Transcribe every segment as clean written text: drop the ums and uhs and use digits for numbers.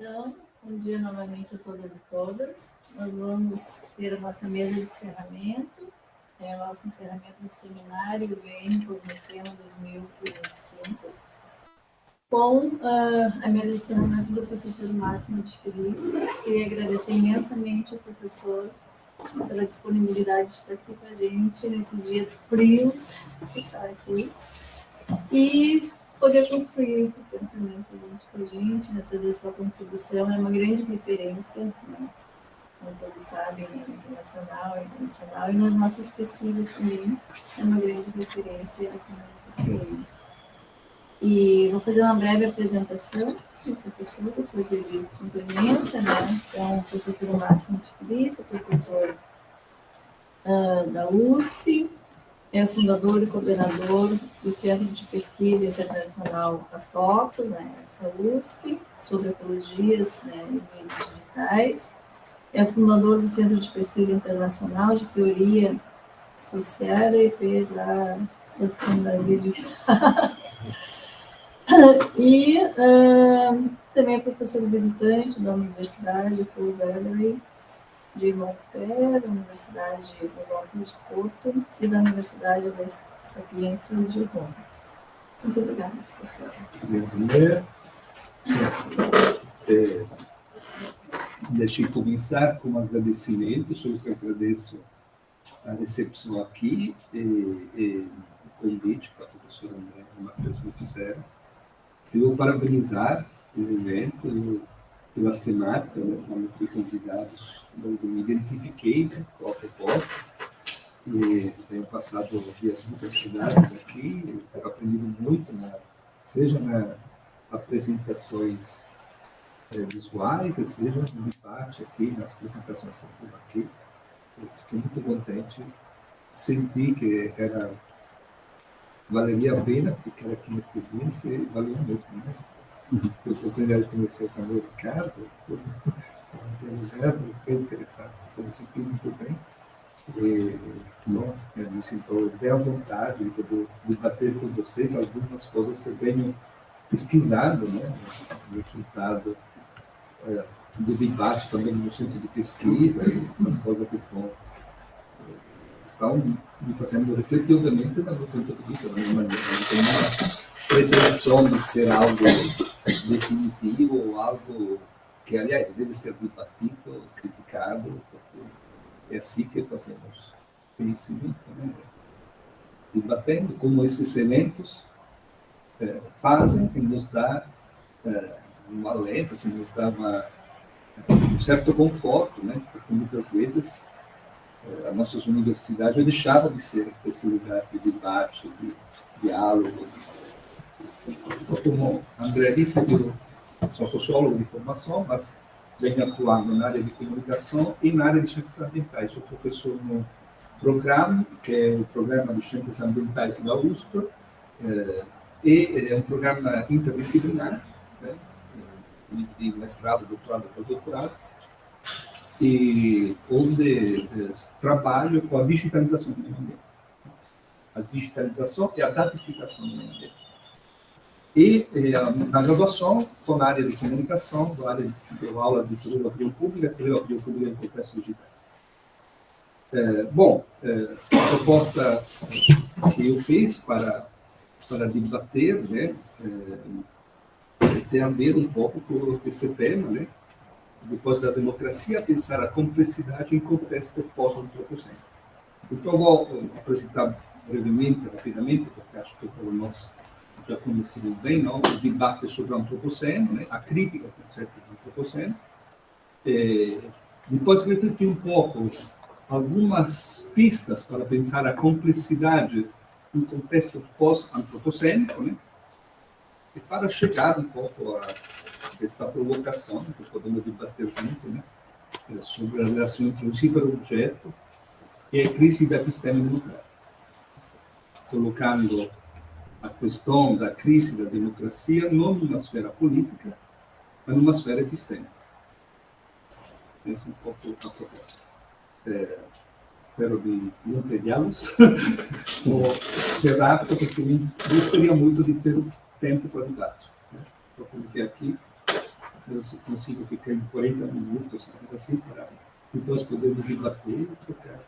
Então, bom dia novamente a todas e todas. Nós vamos ter a nossa mesa de encerramento, o nosso encerramento do seminário UVM Cosmoceno 2025, com a mesa de encerramento do professor Máximo de Felícia. Queria agradecer imensamente ao professor pela disponibilidade de estar aqui com a gente nesses dias frios, estar aqui, e poder construir o pensamento junto com a gente, né, trazer sua contribuição. É uma grande referência, né, como todos sabem, nacional e internacional, e nas nossas pesquisas também é uma grande referência aqui na UFCM. E vou fazer uma breve apresentação do professor, depois ele complementa, né? Então, o professor Máximo de Felícia, professor da USP, é fundador e coordenador do Centro de Pesquisa Internacional ATOCOS, né, da USP, sobre ecologias, né, e meios digitais. É fundador do Centro de Pesquisa Internacional de Teoria Social e pela Sustentabilidade. E também é professor visitante da Universidade Paul Valery de Montpellier, da Universidade Lusófona de Porto e da Universidade da Sapiência de Roma. Muito obrigada, professor. Deixa eu começar com um agradecimento. Eu que agradeço a recepção aqui e o convite que a professora André e o Matheus me fizeram. Eu vou parabenizar o evento pelas temáticas, né, como fui convidado, eu me identifiquei, né, com a proposta, e tenho passado dias muito atividades aqui, tenho aprendido muito, seja nas apresentações visuais, seja no debate aqui, nas apresentações que eu fiz aqui. Eu fiquei muito contente, senti que valeria a pena ficar aqui nesses dias e valeu mesmo, né? Eu oportunidade de conhecer também o Ricardo, foi interessante, eu me senti muito bem. Eu me sinto bem à vontade de poder debater com vocês algumas coisas que eu venho pesquisando, né? O resultado do debate também no centro de pesquisa, as coisas que estão me fazendo refletir, obviamente, da minha ponto de vista, da minha maneira. Não tem uma pretensão de ser algo definitivo ou algo que, aliás, deve ser debatido, criticado, porque é assim que fazemos conhecimento, né? Debatendo como esses eventos fazem e nos dá um alento, assim, nos dá um certo conforto, né? Porque muitas vezes as nossas universidades deixaram de ser esse lugar de debate, de diálogo. Como André disse, eu sou sociólogo de formação, mas venho atuando na área de comunicação e na área de ciências ambientais. Sou professor no programa, que é o Programa de Ciências Ambientais da USP, e é um programa interdisciplinar, né, de mestrado, doutorado e pós-doutorado, e onde trabalho com a digitalização do meio ambiente. A digitalização e a datificação do meio ambiente. E na graduação, estou na área de comunicação, na área de aula de teoria biopública em contextos digitais. A proposta que eu fiz para debater, né, tem a ver um pouco com esse tema, né? Depois da democracia, pensar a complexidade em contexto pós-antropoceno. Então, vou apresentar brevemente, rapidamente, porque acho que todos nós já conhecemos bem, não? O debate sobre o antropoceno, né? A crítica ao conceito do antropoceno. Depois, refletir um pouco algumas pistas para pensar a complexidade em contexto pós-antropocênico, né? E para chegar um pouco a essa provocação que podemos debater junto, né, sobre a relação entre o ciberobjeto e a crise da episteme democrática, colocando a questão da crise da democracia não numa esfera política, mas numa esfera epistêmica. Essa é um pouco a proposta. Espero não entediá-los, ou ser rápido, porque eu gostaria muito de ter tempo para debate. Vou começar aqui. eu consigo ficar em 40 minutos, uma coisa assim, para depois podermos debater e trocar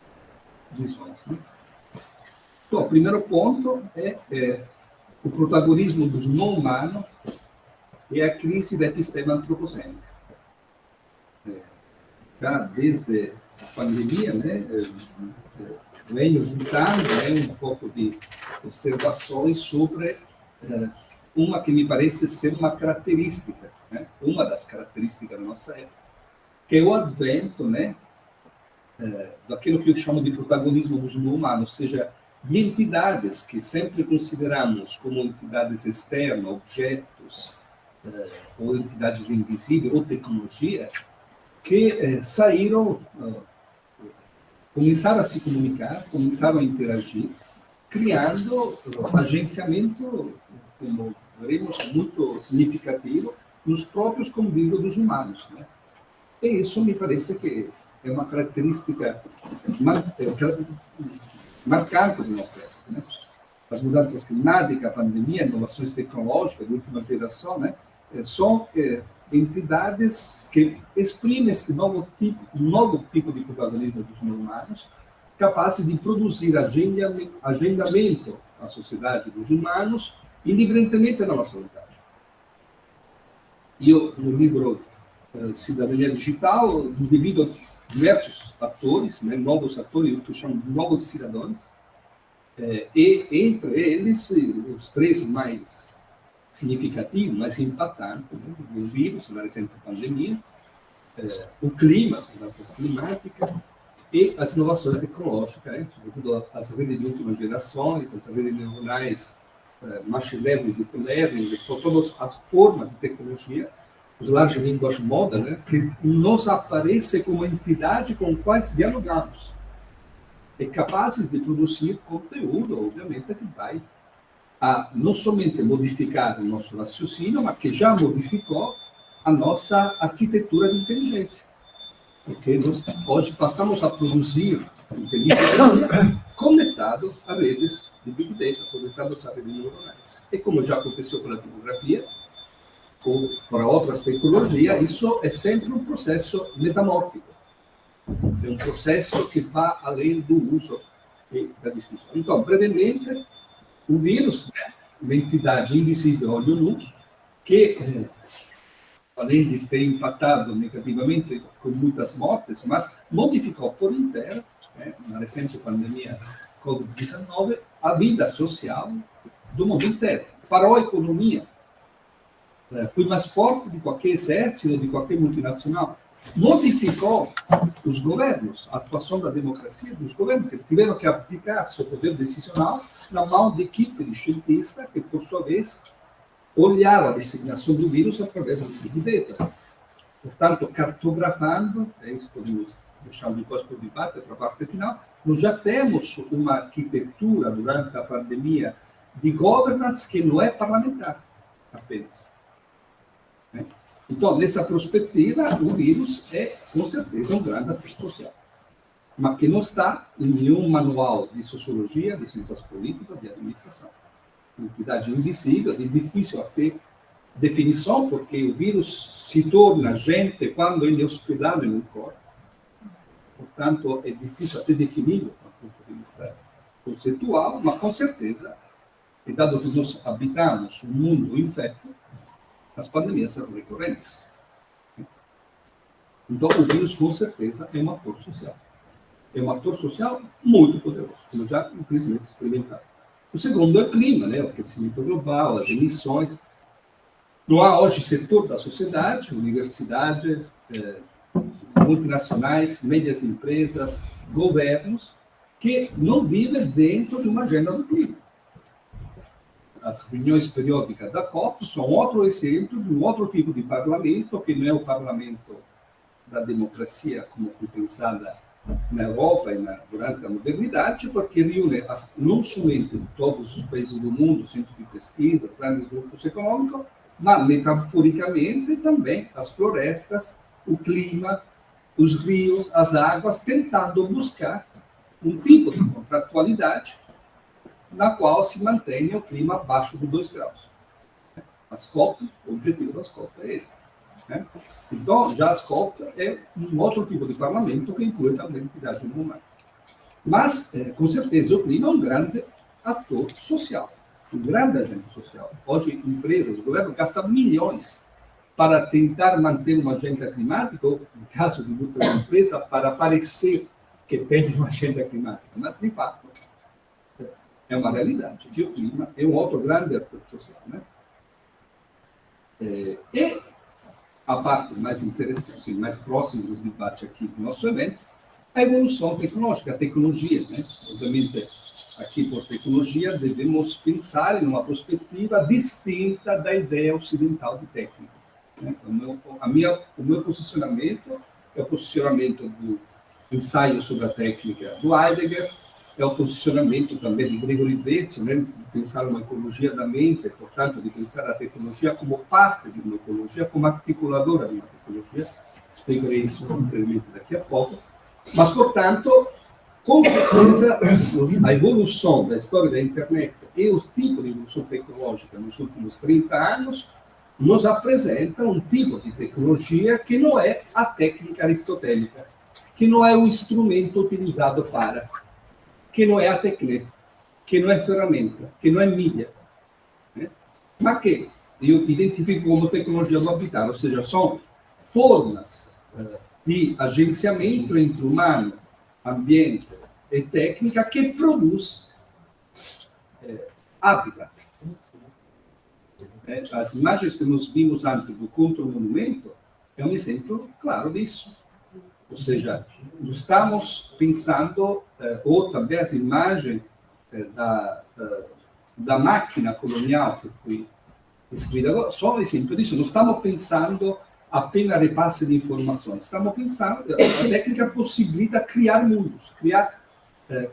visões. Né? Então, o primeiro ponto é o protagonismo dos não humanos e a crise da epistema antropocêntrica. Já desde a pandemia, né, venho juntando um pouco de observações sobre uma que me parece ser uma característica, né, uma das características da nossa época, que é o advento, né, daquilo que eu chamo de protagonismo dos humanos, ou seja, de entidades que sempre consideramos como entidades externas, objetos, ou entidades invisíveis, ou tecnologia, que saíram, começaram a se comunicar, começaram a interagir, criando agenciamento, como veremos, muito significativo nos próprios convívios dos humanos. Né? E isso me parece que é uma característica marcante do nosso época. Né? As mudanças climáticas, a pandemia, inovações tecnológicas de última geração, né? São entidades que exprimem esse novo tipo de protagonismo dos humanos, capazes de produzir agendamento à sociedade dos humanos, indiferentemente da nossa vontade. Eu, no livro Cidadania Digital, divido diversos atores, né, novos atores, que eu chamo de novos cidadãos, e entre eles, os três mais significativos, mais impactantes, né, o vírus, na recente pandemia, o clima, as mudanças climáticas e as inovações tecnológicas, sobretudo as redes de última geração, as redes neuronais, machine learning, deep learning, todas as formas de tecnologia, os large language models, né, que nos aparecem como entidade com quais dialogamos, e capazes de produzir conteúdo, obviamente, que vai a não somente modificar o nosso raciocínio, mas que já modificou a nossa arquitetura de inteligência. Porque nós hoje passamos a produzir inteligência conectado a redes de Big Data, conectados a redes neuronais. E como já aconteceu com a tipografia, ou para outras tecnologias, isso é sempre um processo metamórfico. É um processo que vai além do uso e da distinção. Então, brevemente, o vírus, né, uma entidade invisível ao olho nu, que, além de ter impactado negativamente com muitas mortes, mas modificou por inteiro, né, na recente pandemia Covid-19, a vida social do mundo inteiro. Parou a economia. Foi mais forte de qualquer exército, de qualquer multinacional. Modificou os governos, a atuação da democracia dos governos, que tiveram que abdicar seu poder decisional na mão de equipe de cientistas que, por sua vez, olharam a disseminação do vírus através do Big Data. Portanto, cartografando, isso podemos deixar depois para o debate, para a parte final, nós já temos uma arquitetura durante a pandemia de governance que não é parlamentar apenas. Então, nessa perspectiva, o vírus é, com certeza, um grande ator social, mas que não está em nenhum manual de sociologia, de ciências políticas, de administração. Uma entidade invisível, de difícil até definição, porque o vírus se torna gente quando ele é hospedado em um corpo. Portanto, é difícil até definir do ponto de vista conceitual, mas com certeza, e dado que nós habitamos um mundo infecto, as pandemias são recorrentes. Então, o vírus, com certeza, é um ator social. É um ator social muito poderoso, como já, infelizmente, experimentado. O segundo é o clima, né? O aquecimento global, as emissões. Não há hoje setor da sociedade, universidade, multinacionais, médias empresas, governos, que não vivem dentro de uma agenda do clima. As reuniões periódicas da COP são outro exemplo de um outro tipo de parlamento, que não é o parlamento da democracia, como foi pensada na Europa e durante a modernidade, porque reúne não somente todos os países do mundo, centros de pesquisa, grandes grupos econômicos, mas metaforicamente também as florestas, o clima, os rios, as águas, tentando buscar um tipo de contratualidade na qual se mantenha o clima abaixo de 2 graus. As COP, o objetivo das COP é esse. Né? Então, já a SCOP é um outro tipo de parlamento que inclui também a entidade humana. Mas, com certeza, o clima é um grande ator social, um grande agente social. Hoje, empresas, o governo gasta milhões para tentar manter uma agenda climática, ou, no caso de muitas empresas, para parecer que tem uma agenda climática. Mas, de fato, é uma realidade, que o clima é um outro grande ator social. Né? E a parte mais interessante, mais próxima dos debates aqui do nosso evento, a evolução tecnológica, a tecnologia. Né? Obviamente, aqui por tecnologia, devemos pensar em uma perspectiva distinta da ideia ocidental de técnica. Né? O meu posicionamento é o posicionamento do ensaio sobre a técnica do Heidegger, é o posicionamento também de Gregory Bateson, né? De pensar uma ecologia da mente, portanto, de pensar a tecnologia como parte de uma ecologia, como articuladora de uma tecnologia. Explicarei isso brevemente daqui a pouco. Mas, portanto, com certeza, a evolução da história da internet e o tipo de evolução tecnológica nos últimos 30 anos nos apresenta um tipo de tecnologia que não é a técnica aristotélica, que não é o instrumento utilizado para, que não é a técnica, que não é ferramenta, que não é mídia, né? Mas que eu identifico como tecnologia do habitat, ou seja, são formas de agenciamento entre humano, ambiente e técnica que produz habitat. As imagens que nós vimos antes do contra-monumento é um exemplo claro disso. Ou seja, nós estamos pensando, ou também as imagens da máquina colonial que foi escrita agora, só um exemplo disso. Não estamos pensando apenas repasse de informações. Estamos pensando, a técnica possibilita criar mundos, criar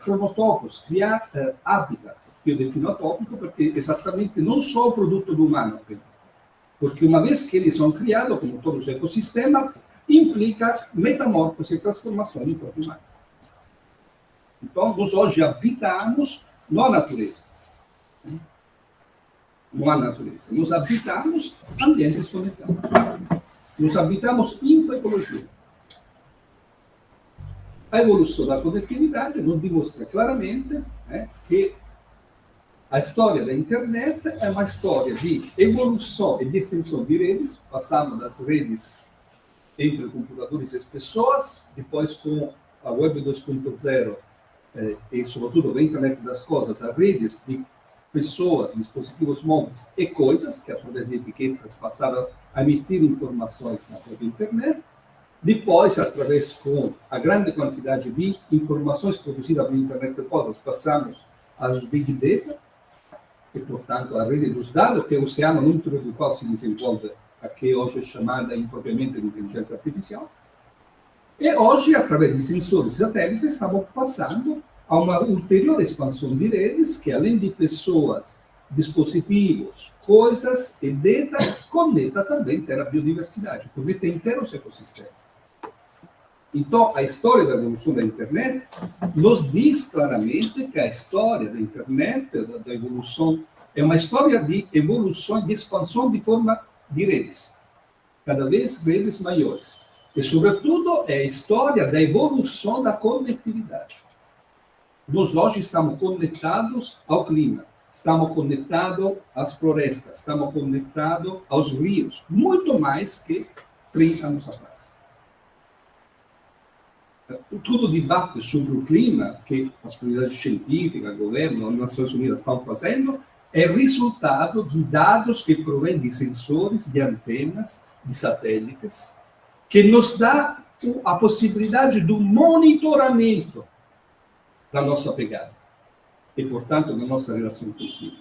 cronotopos, criar habitat. Eu defino atópico porque exatamente não só o produto do humano, porque uma vez que eles são criados, como todo o ecossistema, implica metamorfose e transformação do próprio humano. Então, nós hoje habitamos não a natureza. Não a natureza. Nós habitamos ambientes conectados. Nós habitamos infoecologia. A evolução da conectividade nos demonstra claramente que a história da internet é uma história de evolução e de extensão de redes, passando das redes entre computadores e as pessoas, depois com a Web 2.0 e, sobretudo, a internet das coisas, as redes de pessoas, dispositivos móveis e coisas, que através de etiquetas passaram a emitir informações na própria internet. Depois, através com a grande quantidade de informações produzidas pela internet de coisas, passamos às Big Data, e, portanto, a rede dos dados, que é o oceano dentro do qual se desenvolve a que hoje é chamada impropriamente de inteligência artificial. E hoje, através de sensores satélites, estamos passando a uma ulterior expansão de redes, que além de pessoas, dispositivos, coisas e data, conecta também a biodiversidade, conecta inteiros ecossistemas. Então, a história da evolução da internet nos diz claramente que a história da internet, da evolução, é uma história de evolução e de expansão de forma de redes, cada vez redes maiores. E, sobretudo, é a história da evolução da conectividade. Nós hoje estamos conectados ao clima, estamos conectados às florestas, estamos conectados aos rios, muito mais que 30 anos atrás. Todo o debate sobre o clima que as comunidades científicas, governo, as Nações Unidas estão fazendo é resultado de dados que provêm de sensores, de antenas, de satélites, que nos dá a possibilidade do monitoramento da nossa pegada e, portanto, da nossa relação com o clima.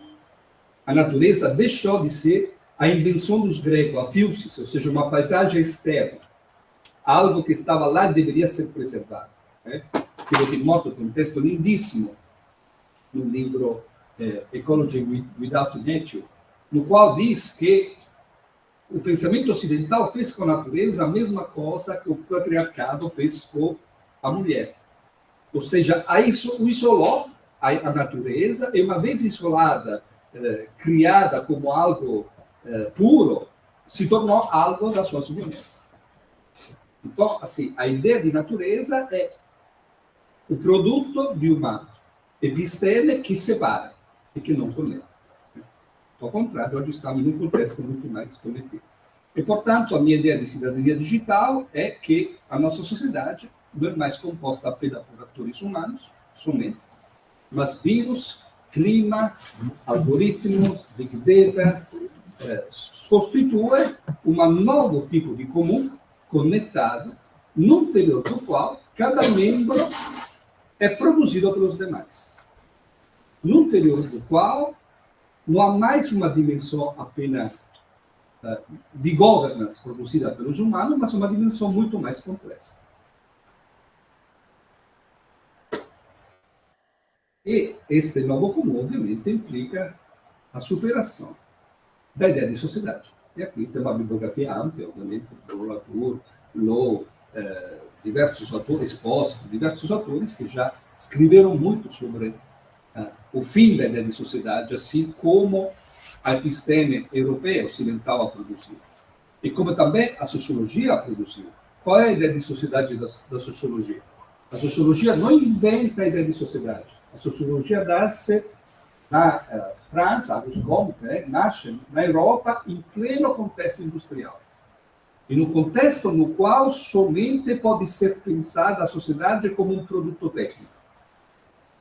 A natureza deixou de ser a invenção dos gregos, a physis, ou seja, uma paisagem externa, algo que estava lá e deveria ser preservado. Timothy Morton tem um texto lindíssimo no livro Ecology Without Nature, no qual diz que o pensamento ocidental fez com a natureza a mesma coisa que o patriarcado fez com a mulher. Ou seja, isolou a natureza, e uma vez isolada, criada como algo puro, se tornou alvo da sua violência. Então, assim, a ideia de natureza é o produto de uma episteme que separa e que não conecta. Ao contrário, hoje estamos num contexto muito mais coletivo. E, portanto, a minha ideia de cidadania digital é que a nossa sociedade não é mais composta apenas por atores humanos, somente, mas vírus, clima, algoritmos, big data, constitui um novo tipo de comum conectado, no interior do qual cada membro é produzido pelos demais. No interior do qual não há mais uma dimensão apenas de governance produzida pelos humanos, mas uma dimensão muito mais complexa. E este novo comum, obviamente, implica a superação da ideia de sociedade. E aqui tem uma bibliografia ampla, obviamente, do Latour, Lowe, diversos autores, diversos autores que já escreveram muito sobre o fim da ideia de sociedade, assim como a episteme europeia ocidental a produziu. E como também a sociologia a produziu. Qual é a ideia de sociedade da sociologia? A sociologia não inventa a ideia de sociedade. A sociologia nasce na França, Auguste Comte, nasce na Europa em pleno contexto industrial. E no contexto no qual somente pode ser pensada a sociedade como um produto técnico.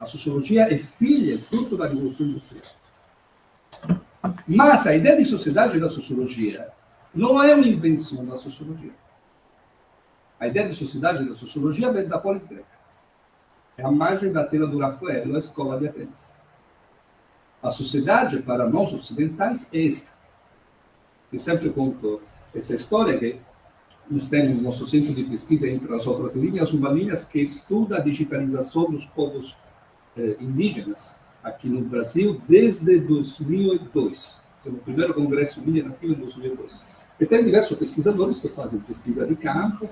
A sociologia é filha, fruto da Revolução Industrial. Mas a ideia de sociedade da sociologia não é uma invenção da sociologia. A ideia de sociedade da sociologia vem da polis greca. É a margem da tela do Rafael, a escola de Atenas. A sociedade, para nós ocidentais, é esta. Eu sempre conto essa história que nós temos no nosso centro de pesquisa, entre as outras linhas, uma linha que estuda a digitalização dos povos indígenas aqui no Brasil desde 2002. O primeiro congresso indígena aqui em 2002. E tem diversos pesquisadores que fazem pesquisa de campo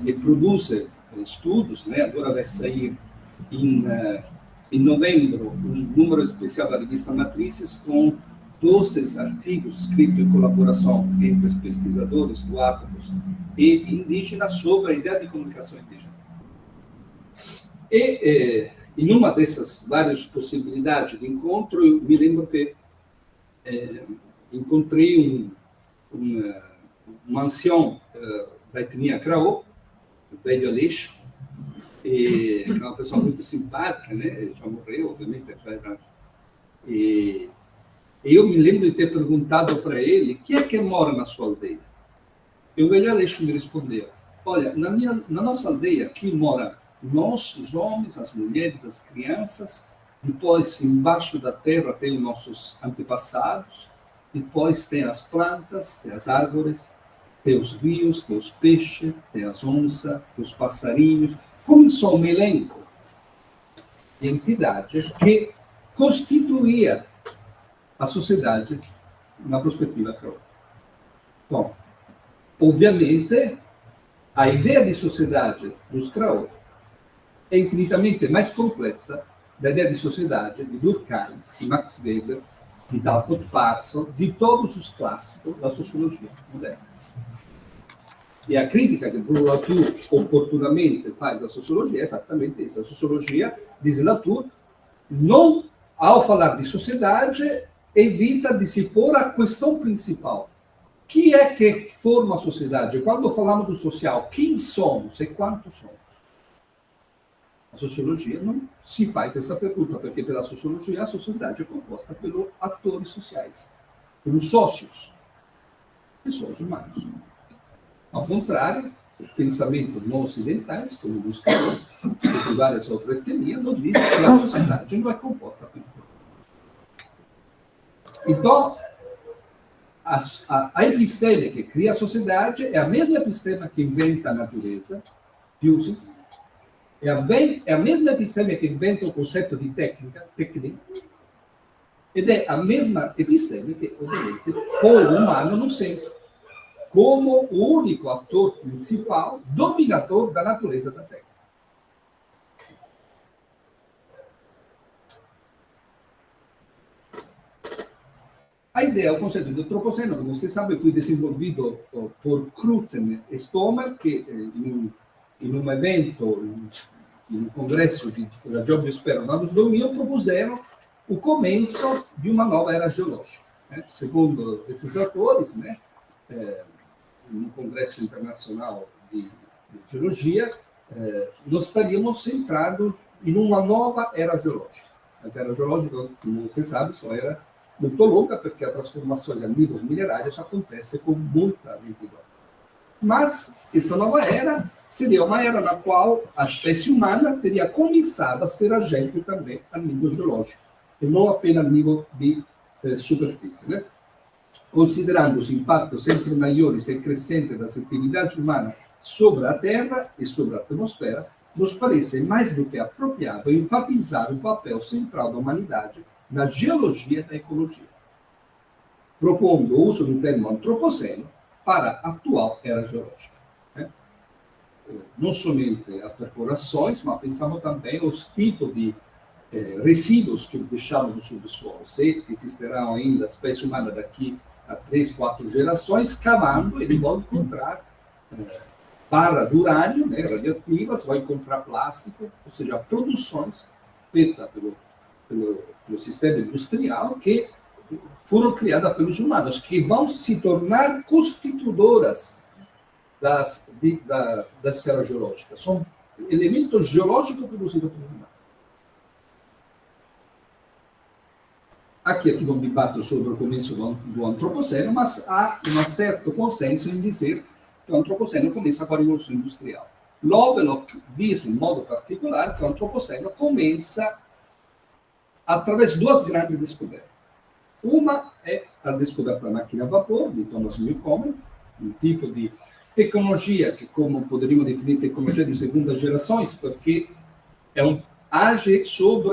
e produzem estudos. Né? Agora vai sair em novembro um número especial da revista Matrizes com 12 artigos escritos em colaboração entre os pesquisadores do Áfricos e indígenas sobre a ideia de comunicação indígena. E em uma dessas várias possibilidades de encontro, eu me lembro que encontrei um ancião da etnia Craô, o velho Aleixo, que é uma pessoa muito simpática, né? Já morreu, obviamente, já era. E eu me lembro de ter perguntado para ele: quem é que mora na sua aldeia? E o velho Aleixo me respondeu: olha, na nossa aldeia aqui mora nós, os homens, as mulheres, as crianças, depois embaixo da terra tem os nossos antepassados, depois tem as plantas, tem as árvores, tem os rios, tem os peixes, tem as onças, tem os passarinhos. Começou um elenco de entidades que constituía a sociedade na perspectiva Craó. Bom, obviamente, a ideia de sociedade dos Craó é infinitamente mais complexa da ideia de sociedade de Durkheim, de Max Weber, de Dalton Parson, de todos os clássicos da sociologia moderna. E a crítica que Bruno Latour oportunamente faz à sociologia é exatamente isso. A sociologia, diz Latour, não, ao falar de sociedade, evita de se pôr a questão principal. O que é que forma a sociedade? Quando falamos do social, quem somos e quantos somos? A sociologia não se faz essa pergunta, porque pela sociologia a sociedade é composta pelos atores sociais, pelos sócios, que são os humanos. Ao contrário, pensamentos não ocidentais, como os caras, e várias outras etnias, nos dizem que a sociedade não é composta por então, a episteme que cria a sociedade é a mesma episteme que inventa a natureza, Dioses, é a mesma episteme que inventa o conceito de técnica, ed é a mesma episteme que, obviamente, põe o humano no centro, como o único ator principal, dominador da natureza da Terra. A ideia, o conceito de antropoceno, como você sabe, foi desenvolvido por Crutzen e Stomer, que em um evento, em um congresso da Job Espero nos anos 2000, propuseram o começo de uma nova era geológica. Né? Segundo esses autores, né, em um congresso internacional de geologia, nós estaríamos centrados em uma nova era geológica. A era geológica, como você sabe, só era muito longa, porque as transformações a níveis minerários acontecem com muita lentidão. Mas essa nova era seria uma era na qual a espécie humana teria começado a ser agente também a nível geológico, e não apenas a nível de superfície. Né? Considerando os impactos sempre maiores e crescentes das atividades humanas sobre a Terra e sobre a atmosfera, nos parece mais do que apropriado enfatizar o papel central da humanidade na geologia e na ecologia, propondo o uso do termo antropoceno para a atual era geológica. Né? Não somente as perfurações, mas pensamos também os tipos de resíduos que deixamos no subsolo. Se existirão ainda espécies humanas daqui a 3, 4 gerações, cavando, eles vão encontrar barras de urânio, né, radioativas, vão encontrar plástico, ou seja, produções feitas pelo sistema industrial que foram criadas pelos humanos, que vão se tornar constituidoras da esfera geológica. São elementos geológicos produzidos pelos humanos. Aqui é tudo um debate sobre o começo do antropoceno, mas há um certo consenso em dizer que o antropoceno começa com a Revolução Industrial. Lovelock diz, em modo particular, que o antropoceno começa através de duas grandes descobertas. Uma é a descoberta da máquina a vapor, de Thomas Newcomen, um tipo de tecnologia que, como poderíamos definir, tecnologia de segunda geração, porque age sobre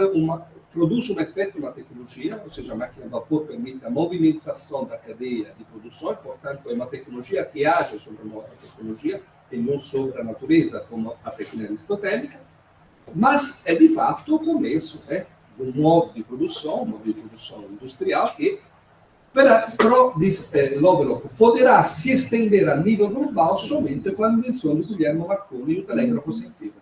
produz um efeito na tecnologia, ou seja, a máquina a vapor permite a movimentação da cadeia de produção, portanto, é uma tecnologia que age sobre a nova tecnologia e não sobre a natureza, como a tecnologia aristotélica, mas é, de fato, o começo de um modo de produção industrial que, diz Lovelock, poderá se estender a nível global somente com a invenção de Guglielmo Marconi e o telégrafo sem fio,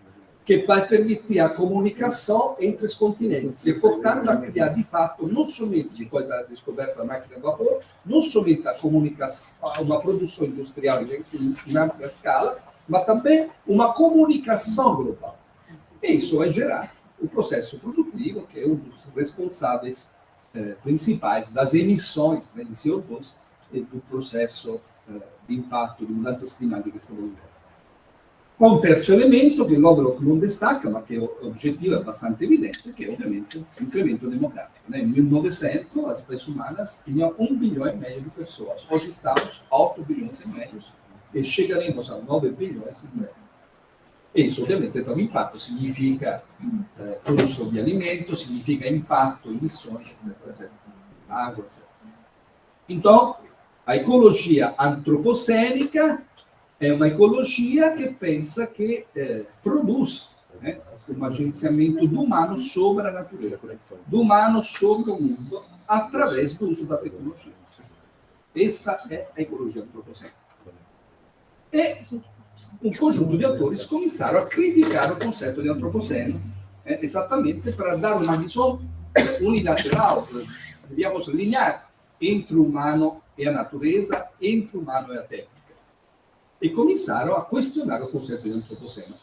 que vai permitir a comunicação entre os continentes e, portanto, a criar, de fato, não somente depois da descoberta da máquina a vapor, não somente a comunicação, uma produção industrial em ampla escala, mas também uma comunicação global. E isso vai gerar o processo produtivo, que é um dos responsáveis principais das emissões, né, de CO2 e do processo de impacto de mudanças climáticas que estamos vivendo. Um terzo elemento che Lovelock non destaca, ma che l'obiettivo è abbastanza evidente, che è ovviamente l'incremento demografico. Nel 1900 le specie umane tinham 1,5 bilhão de pessoas. Hoje estamos a 8,5 bilhões e chegaremos a 9 bilhões em breve. Isso, ovviamente, tem um impacto, significa produção de alimentos, significa impacto, emissões, etc. Água, etc. Então, a ecologia antropocênica é uma ecologia que pensa que produz um agenciamento do humano sobre a natureza, do humano sobre o mundo, através do uso da tecnologia. Esta é a ecologia antropocênica. E um conjunto de autores começaram a criticar o conceito de antropoceno, exatamente para dar uma visão unilateral, digamos, linear, entre o humano e a natureza, entre o humano e a técnica. E começaram a questionar o conceito de antropoceno.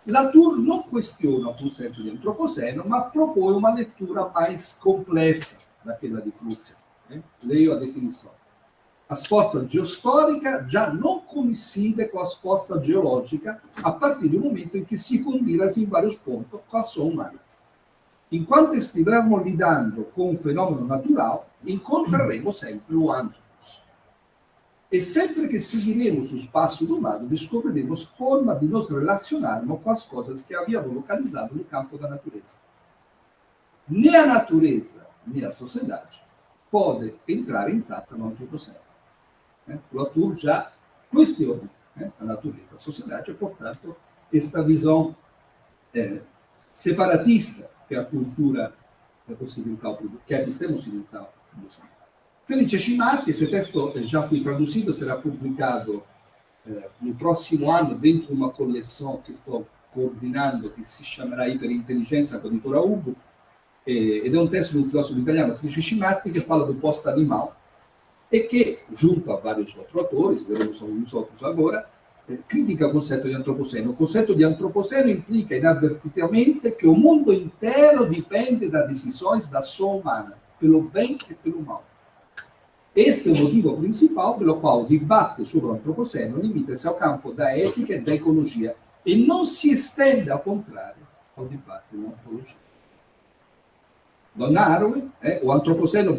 Latour não questiona o conceito de antropoceno, mas propõe uma leitura mais complexa daquela de Crutzen. Leio a definição. As forças geostóricas já não coincidem com as forças geológicas a partir do momento em que se fundiram em vários pontos com a ação humana. Enquanto estivermos lidando com um fenômeno natural, encontraremos sempre o antropos. E sempre que seguiremos os passos do humano, descobriremos forma de nos relacionarmos com as coisas que havíamos localizado no campo da natureza. Nem a natureza, nem a sociedade pode entrar intacta no antropoceno. O Latour já questiona a natureza, a sociedade, e, portanto, esta visão separatista que a cultura ocidental produz, que a visão ocidental produz. Felice Cimatti, esse texto já foi traduzido, será publicado no próximo ano dentro uma coleção que estou coordinando, che si chiamerà Iperintelligenza con Nicola Ubu, ed è un testo di un filosofo italiano, Felice Cimatti, che parla do post-animal e che, junto a vários outros autores, veremos alguns outros agora, critica o concetto di antropoceno. O concetto di antropoceno implica inadvertitamente che o mondo intero dipende da decisões da ação humana, pelo bem e pelo mal. Este é o motivo principal pelo qual o debate sobre o antropoceno limita-se ao campo da ética e da ecologia e não se estende, ao contrário, ao debate da antropologia. Donna Haraway, o antropoceno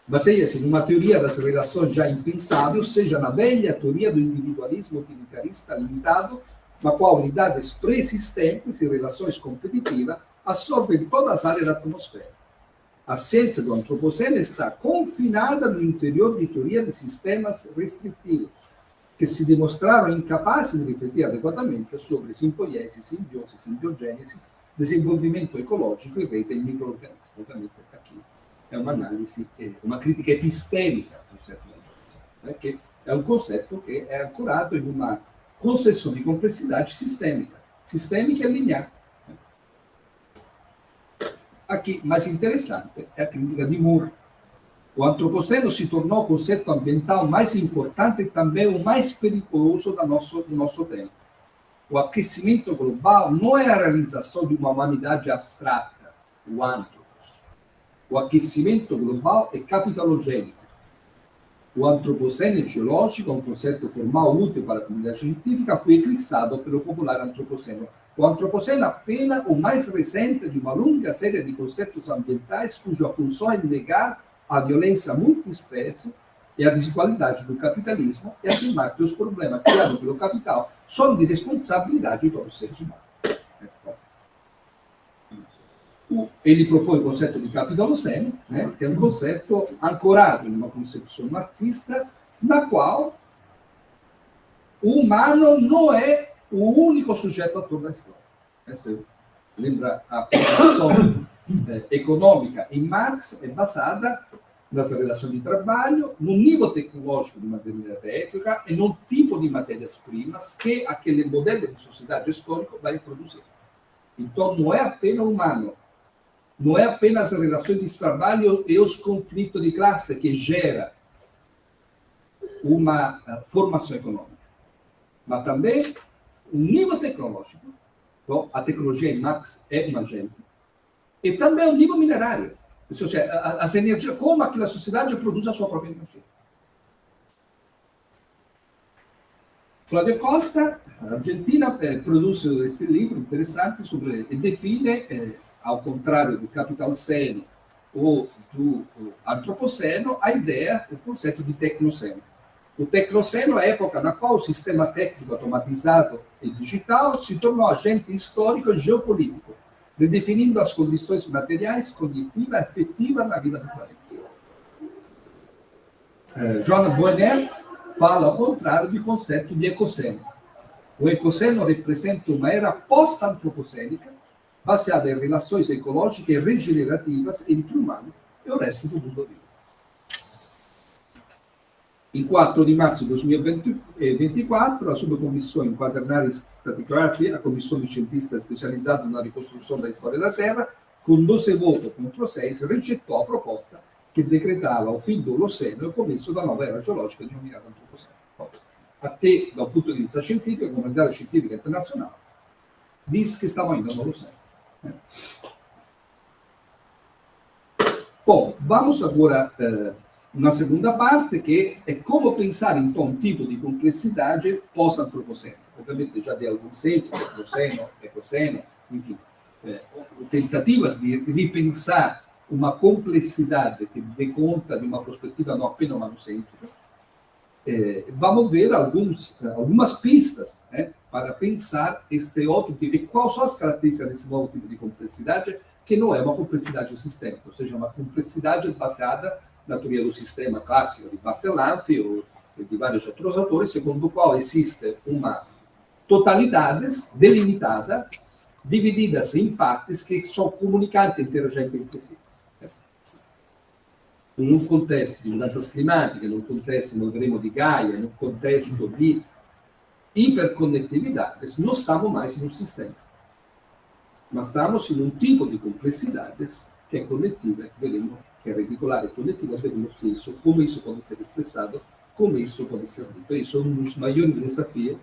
baseia-se numa teoria das relações já impensáveis, ou seja, na velha teoria do individualismo utilitarista limitado, na qual unidades pré-existentes e relações competitivas absorvem todas as áreas da atmosfera. A ciência do antropoceno está confinada no interior de teoria de sistemas restritivos, que se demonstraram incapazes de refletir adequadamente sobre simbiose, simbiogênese, desenvolvimento ecológico e rede em micro-organismos. Ovviamente, aqui é uma análise, uma crítica epistêmica ao conceito do antropoceno, que é um conceito que é ancorado em uma concepção de complexidade sistêmica e linear. Aqui, mais interessante, é a crítica de Moore. O antropoceno se tornou o conceito ambiental mais importante e também o mais perigoso do nosso tempo. O aquecimento global não é a realização de uma humanidade abstrata, o antropos. O aquecimento global é capitalogênico. O antropoceno geológico, um conceito formal útil para a comunidade científica, foi eclipsado pelo popular antropoceno. O antropoceno é apenas o mais recente de uma longa série de conceitos ambientais cuja função é negar a violência multiespécie e a desigualdade do capitalismo e afirmar que os problemas criados pelo capital são de responsabilidade de todos os seres humanos. Ele propõe o conceito de capitaloceno, que é um conceito ancorado em uma concepção marxista, na qual o humano não é o único sujeito ator da história. Você lembra, a formação econômica em Marx é baseada nas relações de trabalho, no nível tecnológico de uma determinada época e no tipo de matérias-primas que aquele modelo de sociedade histórico vai produzir. Então, não é apenas humano, não é apenas as relações de trabalho e os conflitos de classe que gera uma formação econômica, mas também o nível tecnológico. Então, a tecnologia em Marx é um agente. E também o nível minerário. Ou seja, as energias, como aquela sociedade produz a sua própria energia. Flávio Costa, Argentina, produz este livro interessante sobre, e define, ao contrário do capitaloceno ou do antropoceno, a ideia, o conceito de tecnoceno. O tecnoceno é a época na qual o sistema técnico automatizado e digital se tornou agente histórico e geopolítico, redefinindo as condições materiais, cognitivas e afetivas na vida do planeta. Joana Boehner fala, ao contrário, do conceito de ecoceno. O ecoceno representa uma era pós-antropocênica, baseada em relações ecológicas e regenerativas entre o humano e o resto do mundo vivo. Em 4 de março de 2024, a subcomissão Quaternary Stratigraphy, a comissão de cientistas especializados na reconstrução da história da Terra, com 12 votos contra 6, rejeitou a proposta que decretava o fim do Holoceno e o começo da nova era geológica denominada Antropoceno. Até, dal punto di vista scientifico, a comunità scientifica internazionale diz que estava ainda no Holoceno. Bom, vamos agora na segunda parte, que é como pensar, então, um tipo de complexidade pós-antropoceno. Obviamente, já dei alguns exemplos, ecoceno, enfim, tentativas de repensar uma complexidade que dê conta de uma perspectiva não apenas humanocêntrica. Vamos ver algumas pistas para pensar este outro tipo. E quais são as características desse novo tipo de complexidade, que não é uma complexidade sistêmica, ou seja, uma complexidade baseada na teoria do sistema clássico de Barthelin ou de vários outros autores, segundo o qual existe uma totalidade delimitada, divididas em partes que são comunicantes interagentes entre si. in un contesto di mudanze climatiche, in un contesto, noi vedremo, di Gaia, in un contesto di hiperconectividades, no estamos mais em um sistema, mas estamos em um tipo de complexidades que é coletiva, veremos, que é reticular e coletiva, veremos que isso, como isso pode ser expressado, como isso pode ser dito. Isso é um dos maiores desafios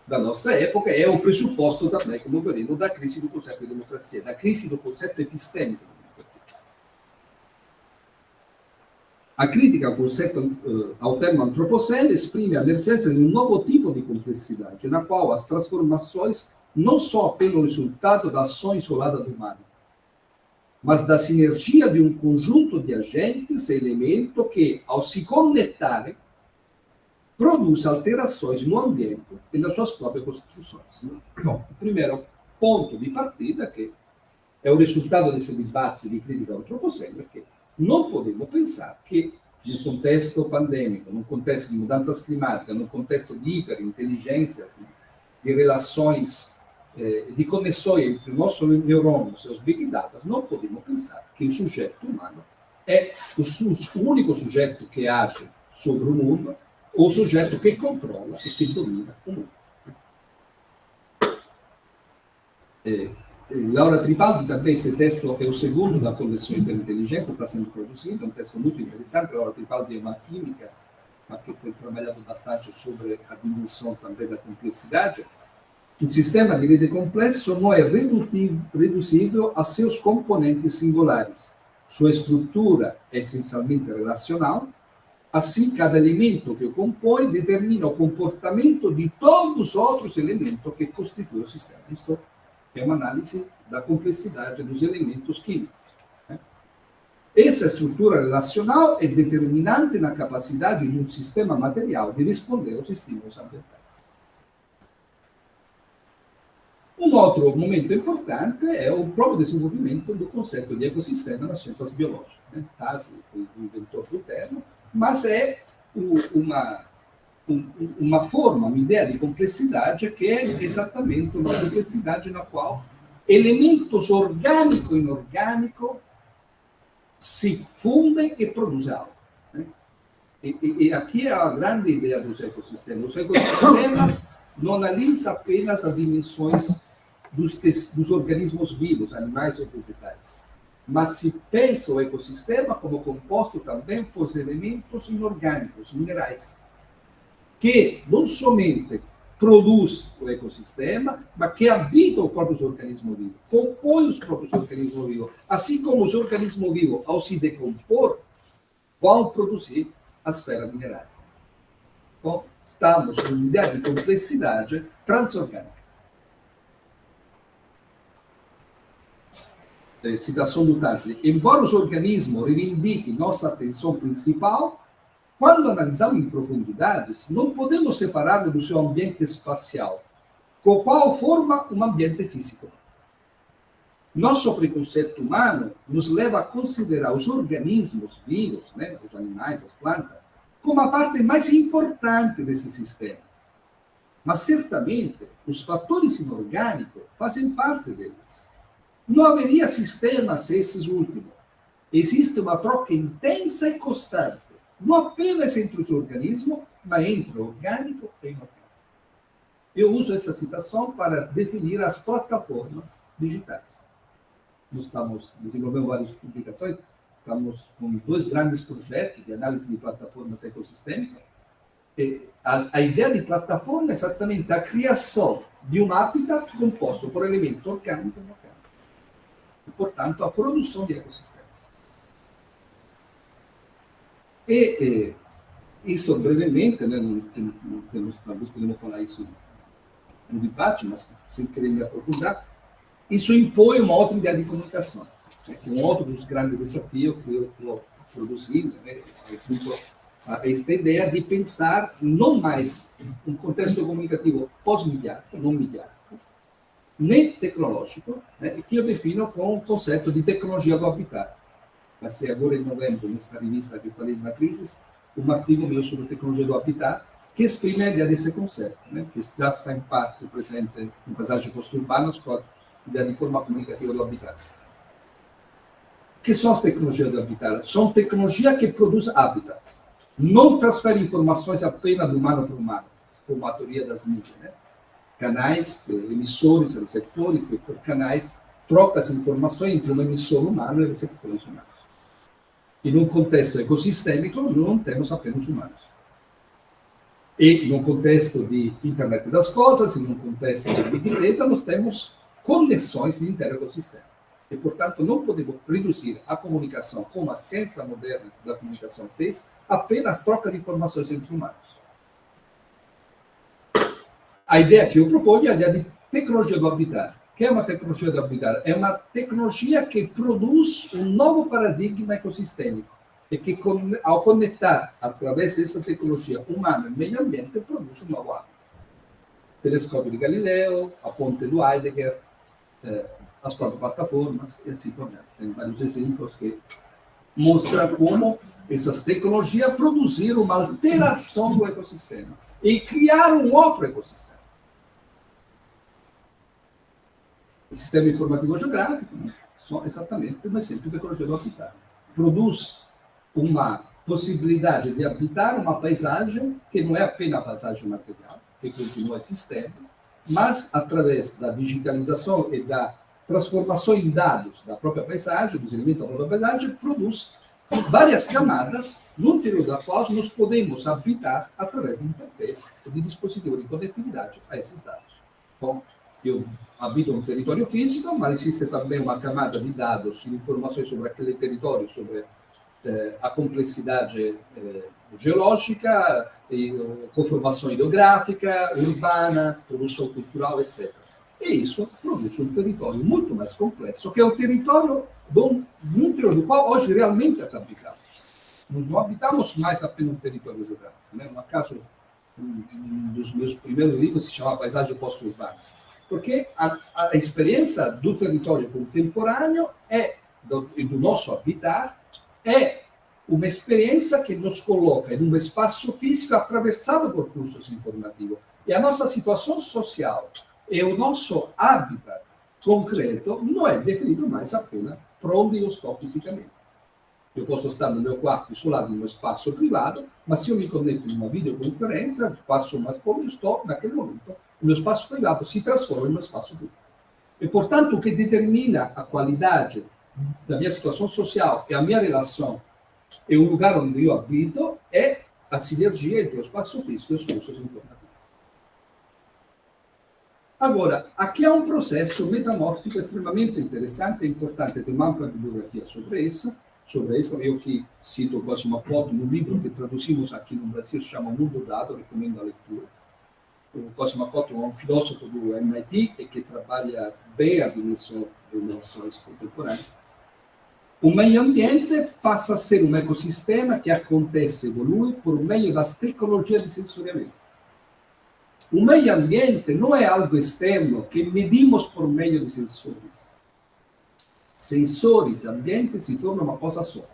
da nossa época, é o pressuposto também, como veremos, da crise do conceito de democracia, da crise do conceito epistêmico de democracia. A crítica ao termo antropocene esprime a emergência de um novo tipo de complexidade, na qual as transformações não são apenas o resultado da ação isolada do humano, mas da sinergia de um conjunto de agentes e elementos que, ao se conectarem, produz alterações no ambiente e nas suas próprias constituições. Bom, o primeiro ponto de partida, que é o resultado desse debate de crítica ao antropoceno, é que não podemos pensar que, no contexto pandêmico, no contexto de mudanças climáticas, no contexto de hiperinteligências, de relações, de conexões entre nossos neurônios e os big data, não podemos pensar que o sujeito humano é o único sujeito que age sobre o mundo, ou o sujeito que controla e que domina o mundo. Laura Tripaldi também, esse texto é o segundo da coleção Interinteligência, está sendo produzido, é um texto muito interessante. Laura Tripaldi é uma química, mas que tem trabalhado bastante sobre a dimensão também da complexidade. O sistema de rede complexo não é reduzível a seus componentes singulares. Sua estrutura é essencialmente relacional. Assim, cada elemento que o compõe determina o comportamento de todos os outros elementos que constituem o sistema. Isto é uma análise da complexidade dos elementos químicos. Essa estrutura relacional é determinante na capacidade de um sistema material de responder aos estímulos ambientais. Um outro momento importante é o próprio desenvolvimento do conceito de ecossistema nas ciências biológicas. Tassi foi o inventor do termo, mas é uma forma, uma ideia de complexidade que é exatamente uma complexidade na qual elementos orgânico e inorgânico se fundem e produzem algo. E aqui é a grande ideia dos ecossistemas. Os ecossistemas não analisam apenas as dimensões dos organismos vivos, animais ou vegetais, mas se pensa o ecossistema como composto também por elementos inorgânicos, minerais, que não somente produz o ecossistema, mas que habitam os próprios organismos vivos, compõem os próprios organismos vivos, assim como os organismos vivos, ao se decompor, vão produzir a esfera mineral. Então, estamos com uma ideia de complexidade transorgânica. Citação do Tassi. Embora os organismos reivindiquem nossa atenção principal, quando analisamos em profundidades, não podemos separá-lo do seu ambiente espacial, com o qual forma um ambiente físico. Nosso preconceito humano nos leva a considerar os organismos vivos, os animais, as plantas, como a parte mais importante desse sistema. Mas, certamente, os fatores inorgânicos fazem parte deles. Não haveria sistema sem esses últimos. Existe uma troca intensa e constante, não apenas entre os organismos, mas entre orgânico e inorgânico. Eu uso essa citação para definir as plataformas digitais. Nós estamos desenvolvendo várias publicações, estamos com 2 grandes projetos de análise de plataformas ecossistêmicas. A ideia de plataforma é exatamente a criação de um habitat composto por elementos orgânicos e inorgânicos. E, portanto, a produção de ecossistemas. E isso, brevemente, talvez podemos falar isso no debate, mas sem querer me aprofundar, isso impõe uma outra ideia de comunicação, que é um outro dos grandes desafios que eu estou produzindo, esta ideia de pensar não mais um contexto comunicativo pós-midiático, não midiático, nem tecnológico, que eu defino com o conceito de tecnologia do habitat. Vai ser agora em novembro, nesta revista que eu falei na crise, um artigo meu sobre tecnologia do habitat, que exprime a ideia desse conceito, que já está em parte presente em paisagens post-urbanas com a ideia de forma comunicativa do habitat. que são as tecnologias do habitat? São tecnologias que produzem habitat. Não transferem informações apenas do humano para o humano, como a teoria das mídias, né? Canais, emissores, receptores, que por canais trocam as informações entre um emissor humano e receptores humanos. E num contexto ecossistêmico, não temos apenas humanos. E num contexto de internet das coisas, e num contexto de Big Data, nós temos conexões de intero ecossistema. E, portanto, não podemos reduzir a comunicação, como a ciência moderna da comunicação fez, apenas troca de informações entre humanos. A ideia que eu proponho é a ideia de tecnologia do habitat. O que é uma tecnologia do habitat? É uma tecnologia que produz um novo paradigma ecossistêmico e que, ao conectar, através dessa tecnologia humana e meio ambiente, produz um novo hábito. O telescópio de Galileu, a ponte do Heidegger, as próprias plataformas, e assim por diante. Tem vários exemplos que mostram como essas tecnologias produziram uma alteração do ecossistema e criaram um outro ecossistema. O sistema informativo geográfico, né, são exatamente um exemplo de tecnologia do habitat. Produz uma possibilidade de habitar uma paisagem que não é apenas a paisagem material, que continua existendo, mas através da digitalização e da transformação em dados da própria paisagem, dos elementos da própria paisagem, produz várias camadas, no interior das quais nós podemos habitar através de interface de dispositivo de conectividade a esses dados. Bom, eu habito um território físico, mas existe também uma camada de dados e informações sobre aquele território, sobre a complexidade geológica, conformação hidrográfica, urbana, produção cultural, etc. E isso produz um território muito mais complexo, que é o território no interior do qual hoje realmente habitamos. Nós não habitamos mais apenas um território geográfico. Né? No caso, um dos meus primeiros livros se chama Paisagem Pós-Urbana, porque a experiência do território contemporâneo do nosso habitat é uma experiência que nos coloca em um espaço físico atravessado por fluxos informativos. E a nossa situação social e o nosso habitat concreto não é definido mais apenas por onde eu estou fisicamente. Eu posso estar no meu quarto isolado no meu espaço privado, mas se eu me conecto em uma videoconferência, passo mais por onde eu estou naquele momento, o meu espaço privado se transforma em um espaço público. E, portanto, o que determina a qualidade da minha situação social e a minha relação e o lugar onde eu habito é a sinergia entre o espaço físico e os fluxos informativos. Agora, aqui há um processo metamórfico extremamente interessante e importante, tem uma ampla bibliografia sobre isso. Eu que cito quase uma foto no livro que traduzimos aqui no Brasil, se chama Mundo Dado, recomendo a leitura. O Cosimo Cotto é um filósofo do MIT que trabalha bem a dimensão de inovações contemporâneas. O meio ambiente passa a ser um ecossistema que acontece, evolui por meio das tecnologias de sensoriamento. O meio ambiente não é algo externo que medimos por meio de sensores. Sensores e ambiente se tornam uma coisa só.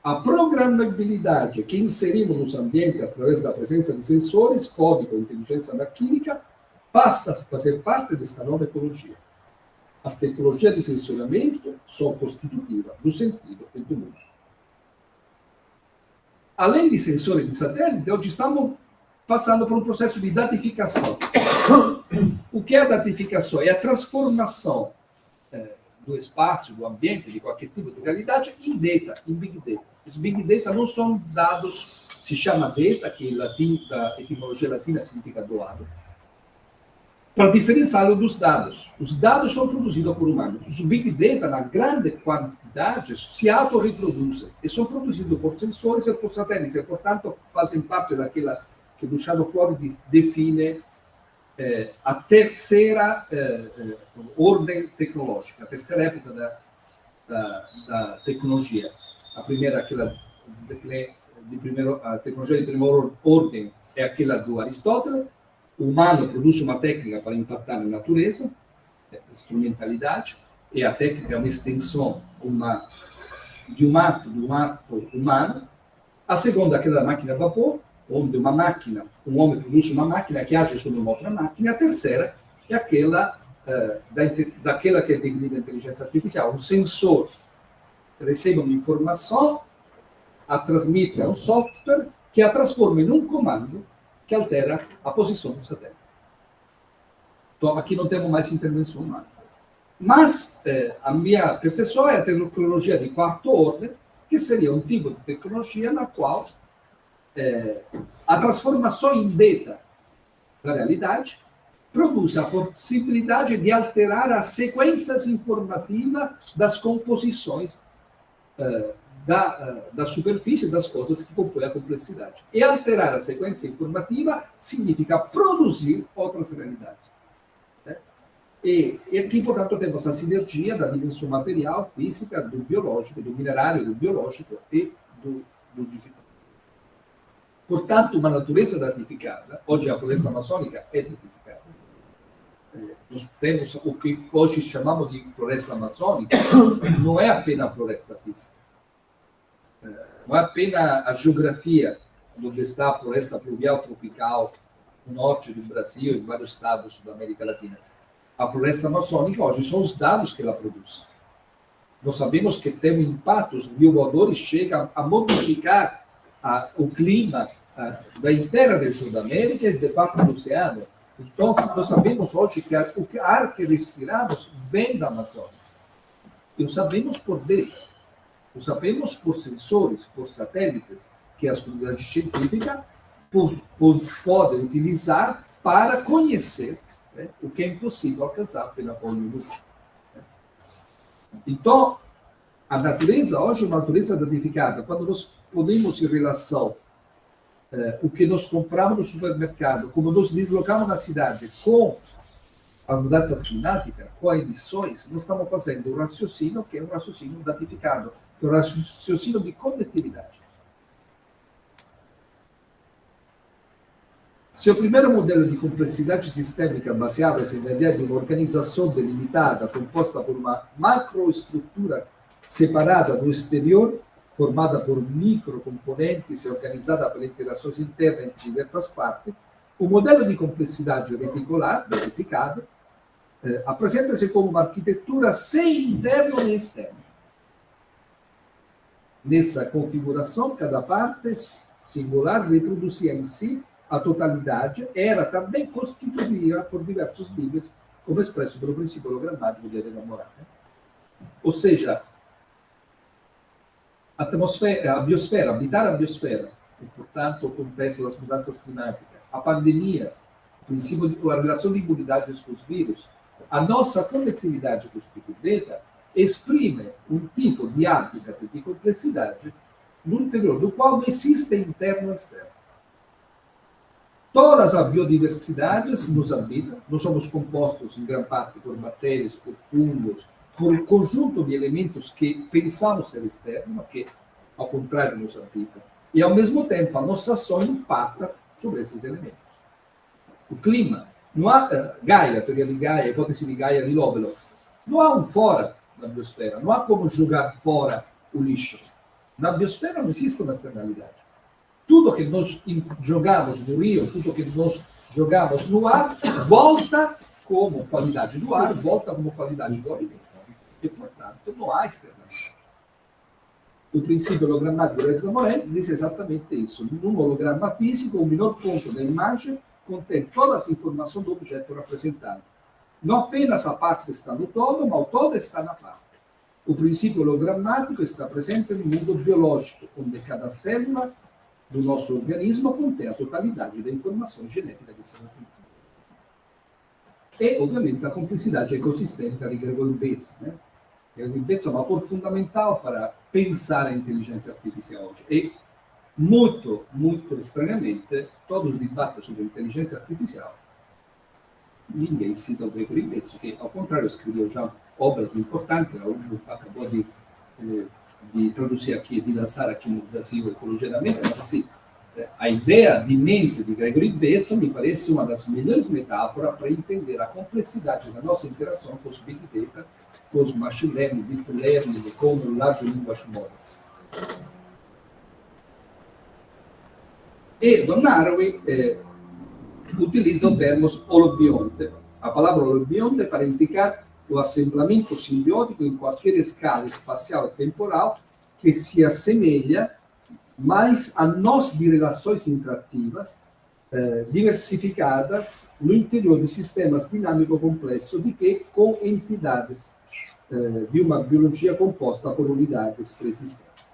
A programabilidade que inserimos nos ambientes através da presença de sensores, código, inteligência química, passa a fazer parte desta nova ecologia. As tecnologias de sensoriamento são constitutivas do sentido e do mundo. Além de sensores de satélite, hoje estamos passando por um processo de datificação. O que é a datificação? É a transformação do espaço, do ambiente, de qualquer tipo de realidade, em data, em big data. Os big data não são dados, se chama data, que da etimologia latina significa doado, para diferenciá-lo dos dados. Os dados são produzidos por humanos. Os big data, na grande quantidade, se autorreproduzem e são produzidos por sensores e por satélites, e, portanto, fazem parte daquela que Luciano Flori define a terceira ordem tecnológica, a terceira época da tecnologia. A primeira, a tecnologia de primeira ordem é aquela do Aristóteles. O humano produz uma técnica para impactar na natureza, instrumentalidade, e a técnica é uma extensão de um ato humano. A segunda, aquela da máquina a vapor, onde um homem produz uma máquina que age sobre uma outra máquina. A terceira é aquela daquela que é definida a inteligência artificial, um sensor recebe informação, a transmite a um software que a transforma em um comando que altera a posição do satélite. Então, aqui não temos mais intervenção humana. Mas a minha percepção é a tecnologia de quarta ordem, que seria um tipo de tecnologia na qual a transformação em data da realidade produz a possibilidade de alterar as sequências informativas das composições da superfície das coisas que compõem a complexidade. E alterar a sequência informativa significa produzir outras realidades. E aqui, portanto, temos a sinergia da dimensão material, física, do biológico, do minerário, do biológico e do digital. Portanto, uma natureza datificada, hoje a floresta amazônica é datificada. Nós temos o que hoje chamamos de floresta amazônica, não é apenas a floresta física. Não é apenas a geografia, onde está a floresta pluvial tropical, no norte do Brasil e em vários estados da América Latina. A floresta amazônica hoje são os dados que ela produz. Nós sabemos que tem um impacto, os biomoadores chegam a modificar o clima da inteira região da América e de parte do oceano. Então, nós sabemos hoje que o ar que respiramos vem da Amazônia. E o sabemos por dentro. O sabemos por sensores, por satélites, que as comunidades científicas podem utilizar para conhecer o que é impossível alcançar pela olho nu. Então, a natureza hoje é uma natureza datificada. Quando nós podemos em relação o que nós compramos no supermercado, como nos deslocamos na cidade com as mudanças climáticas, com as emissões, nós estamos fazendo um raciocínio que é um raciocínio datificado, que é um raciocínio de conectividade. Se o primeiro modelo de complexidade sistêmica baseava-se na ideia de uma organização delimitada, composta por uma macroestrutura separada do exterior, formada por microcomponentes e organizada pelas interações internas entre diversas partes, o modelo de complexidade reticular, verificado, apresenta-se como uma arquitetura sem interno nem externo. Nessa configuração, cada parte singular reproduzia em si a totalidade, era também constituída por diversos níveis, como expresso pelo princípio hologramático de Elena Morán. Ou seja, a biosfera, habitar a biosfera, e, portanto, o contexto das mudanças climáticas, a pandemia, a relação de imunidade com os vírus, a nossa conectividade com os Big Data, exprime um tipo de hábitat de complexidade no interior do qual não existe interno e externo. Todas as biodiversidades nos habitam, nós somos compostos em grande parte por bactérias, por fungos, por um conjunto de elementos que pensamos ser externos, mas que, ao contrário, nos habitam. E, ao mesmo tempo, a nossa ação impacta sobre esses elementos. O clima, não há Gaia, a teoria de Gaia, a hipótese de Gaia de Lovelock, não há um fora na biosfera, não há como jogar fora o lixo. Na biosfera não existe uma externalidade. Tudo que nós jogamos no rio, tudo que nós jogamos no ar, volta como qualidade do ar, volta como qualidade do alimento. E, portanto, não há externalidade. O princípio hologramático de Elena Morán diz exatamente isso. Num holograma físico, o menor ponto da imagem contém todas as informações do objeto representado. Não apenas a parte que está no todo, mas o todo está na parte. O princípio hologramático está presente no mundo biológico, onde cada célula do nosso organismo contém a totalidade da informação genética que se representa. E, obviamente, a complexidade ecossistêmica de Gregory Bateson. Gregory Bateson é um autor fundamental para pensar a inteligência artificial hoje. E, muito estranhamente, todos os debates sobre inteligência artificial, ninguém cita o Gregory Bateson, que, ao contrário, escreveu já obras importantes, acabou de traduzir aqui, de lançar aqui no Brasil Ecologia da Mente, mas assim, a ideia de mente de Gregory Bateson me parece uma das melhores metáforas para entender a complexidade da nossa interação com os Big Data, com os Machine Learning, Deep Learning, com o Large Language Models. E Don Haraway utiliza o termo holobionte. A palavra holobionte para indicar o assemblamento simbiótico em qualquer escala espacial e temporal que se assemelha mais a nós de relações interativas diversificadas no interior de sistemas dinâmico complexo de que com entidades de uma biologia composta por unidades preexistentes.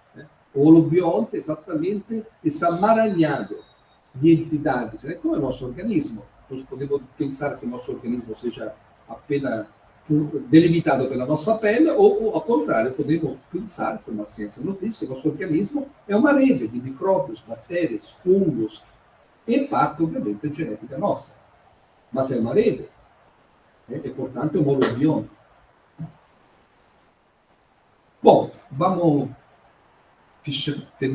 O holobionte exatamente esse amaranhado de entidades, como é o nosso organismo. Nós podemos pensar que o nosso organismo seja apenas delimitado pela nossa pele, ou ao contrário, podemos pensar, como a ciência nos diz, que o nosso organismo é uma rede de micróbios, bactérias, fungos, e parte, obviamente, genética nossa. Mas é uma rede, e, portanto, é um holobionte. Bom, vamos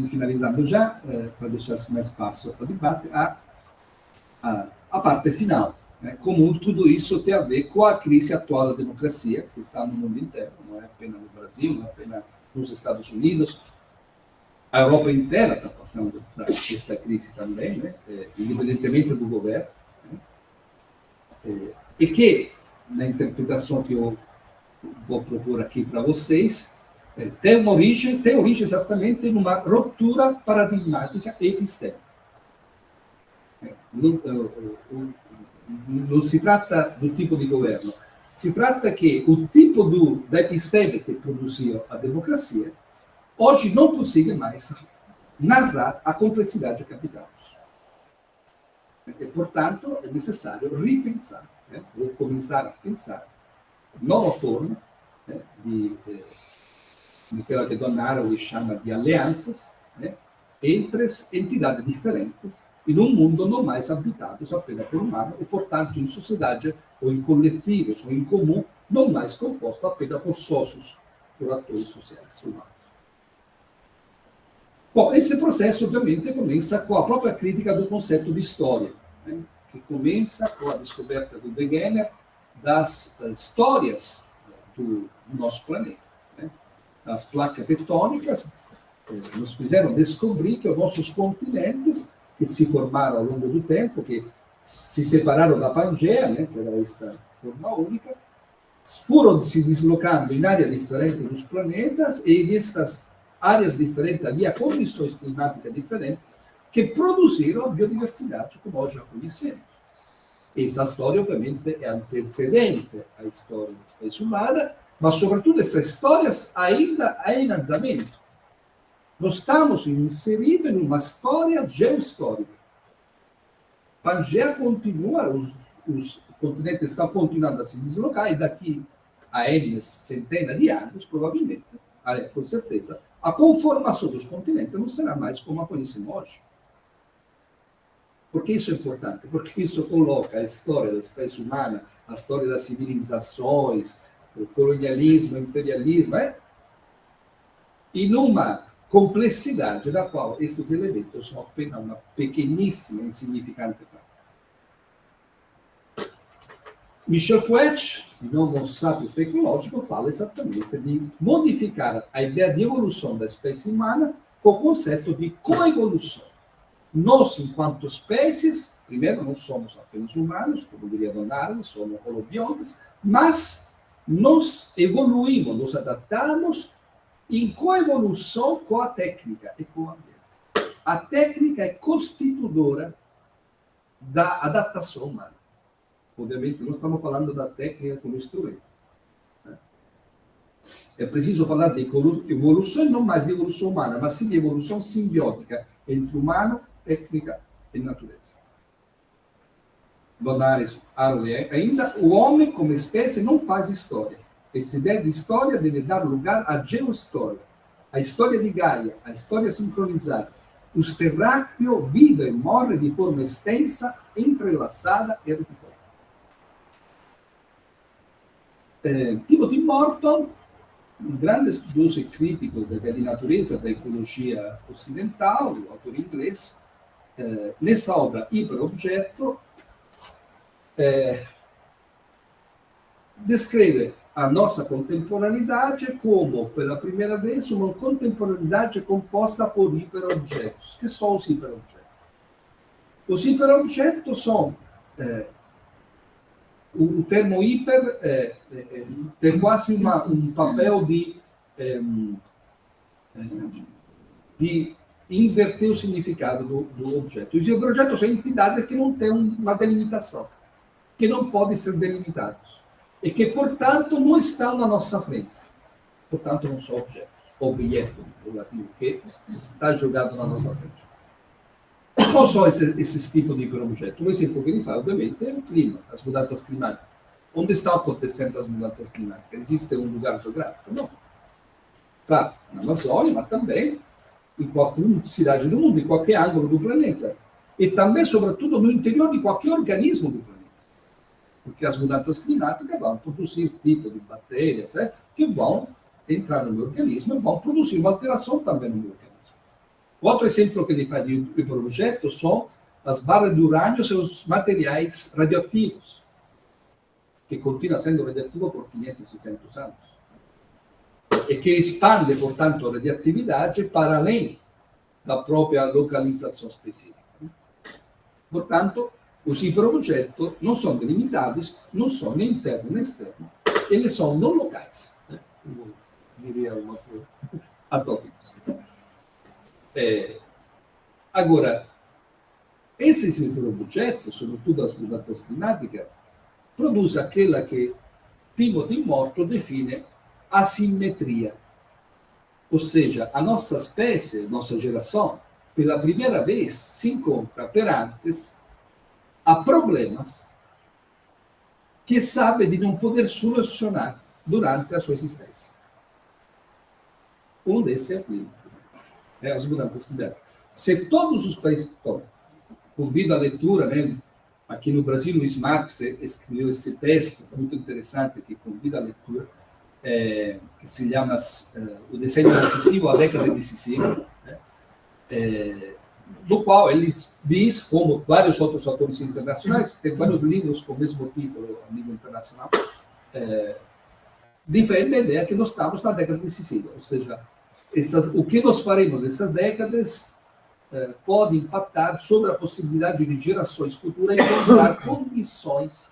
finalizando já, para deixar mais espaço para o debate, a parte final. Como tudo isso tem a ver com a crise atual da democracia, que está no mundo inteiro, não é apenas no Brasil, não é apenas nos Estados Unidos. A Europa inteira está passando por esta crise também, independentemente do governo. E que, na interpretação que eu vou propor aqui para vocês, tem origem exatamente numa ruptura paradigmática e epistêmica. Não se trata do tipo de governo, se trata que o tipo da episteme que produziu a democracia hoje não consiga mais narrar a complexidade que habitamos. E, portanto, é necessário repensar, ou começar a pensar nova forma de que Don Haraway chama de alianças entre entidades diferentes e num mundo não mais habitado apenas por humano e, portanto, em sociedade ou em coletivos ou em comum, não mais composto apenas por sócios, por atores sociais humanos. Bom, esse processo, obviamente, começa com a própria crítica do conceito de história, que começa com a descoberta do Wegener das histórias do nosso planeta. As placas tectônicas nos fizeram descobrir que os nossos continentes, que se formaram ao longo do tempo, que se separaram da Pangeia, que era esta forma única, foram se deslocando em áreas diferentes dos planetas, e nestas áreas diferentes havia condições climáticas diferentes que produziram a biodiversidade como hoje a conhecemos. Essa história, obviamente, é antecedente à história da espécie humana, mas, sobretudo, essas histórias ainda em andamento. Nós estamos inseridos em uma história geohistórica. Pangeia continua, os continentes estão continuando a se deslocar, e daqui a N centenas de anos, provavelmente, com certeza, a conformação dos continentes não será mais como a conhecemos hoje. Por que isso é importante? Porque isso coloca a história da espécie humana, a história das civilizações, o colonialismo, o imperialismo, e numa complexidade da qual esses elementos são apenas uma pequeníssima e insignificante parte. Michel Pouet, no Homo sapiens tecnológico, fala exatamente de modificar a ideia de evolução da espécie humana com o conceito de coevolução. Nós, enquanto espécies, primeiro, não somos apenas humanos, como diria Don Haraway, somos holobiontes, mas nós evoluímos, nos adaptamos em coevolução com a técnica e com o ambiente. A técnica é constituidora da adaptação humana. Obviamente, não estamos falando da técnica como instrumento. É preciso falar de evolução, não mais de evolução humana, mas sim de evolução simbiótica entre humano, técnica e natureza. Don Haraway, ainda, o homem como espécie não faz história. Essa ideia de história deve dar lugar à geohistória, a história de Gaia, a história sincronizada. Os terráqueos vivem e morrem de forma extensa, entrelaçada e reticulada. Timothy Morton, um grande estudioso e crítico de natureza da ecologia ocidental, autor inglês, nessa obra Hiperobjeto, descreve a nossa contemporaneidade como, pela primeira vez, uma contemporaneidade composta por hiperobjetos. Que são os hiperobjetos? Os hiperobjetos são o termo hiper tem quase um papel de inverter o significado do objeto. Os objetos são entidades que não têm uma delimitação, que não podem ser delimitados, e que, portanto, não estão na nossa frente. Portanto, não são objetos. Objeto, no latim, que está jogado na nossa frente. Quais são esses tipos de hiperobjetos? Um exemplo que ele faz, obviamente, é o clima, as mudanças climáticas. Onde estão acontecendo as mudanças climáticas? Existe um lugar geográfico? Não. Claro, na Amazônia, mas também em qualquer cidade do mundo, em qualquer ângulo do planeta. E também, sobretudo, no interior de qualquer organismo do planeta. Porque as mudanças climáticas vão produzir tipo de bactérias que vão entrar no meu organismo e vão produzir uma alteração também no meu organismo. Outro exemplo que ele faz de hiperobjeto são as barras de urânio e os materiais radioativos, que continuam sendo radioativos por 500, 600 anos. E que expande, portanto, a radioatividade para além da própria localização específica. Portanto, os hiperobjetos não são delimitados, não são nem internos nem externos, eles são não locais, como diria uma atópicos. Agora, esses hiperobjetos, sobretudo as mudanças climáticas, produzem aquela que Timothy Morton define assimetria. Ou seja, a nossa espécie, a nossa geração, pela primeira vez, se encontra perante a problemas que sabe de não poder solucionar durante a sua existência. Um desses é o clima, as mudanças climáticas. Se todos os países... Bom, convido a leitura, né? Aqui no Brasil, Luiz Marx escreveu esse texto muito interessante que convida a leitura, que se chama O Desenho Decisivo, a Década Decisiva, né? No qual ele diz, como vários outros autores internacionais, tem vários livros com o mesmo título a nível internacional, defende a ideia que nós estamos na década decisiva, ou seja, o que nós faremos nessas décadas pode impactar sobre a possibilidade de gerações futuras encontrar condições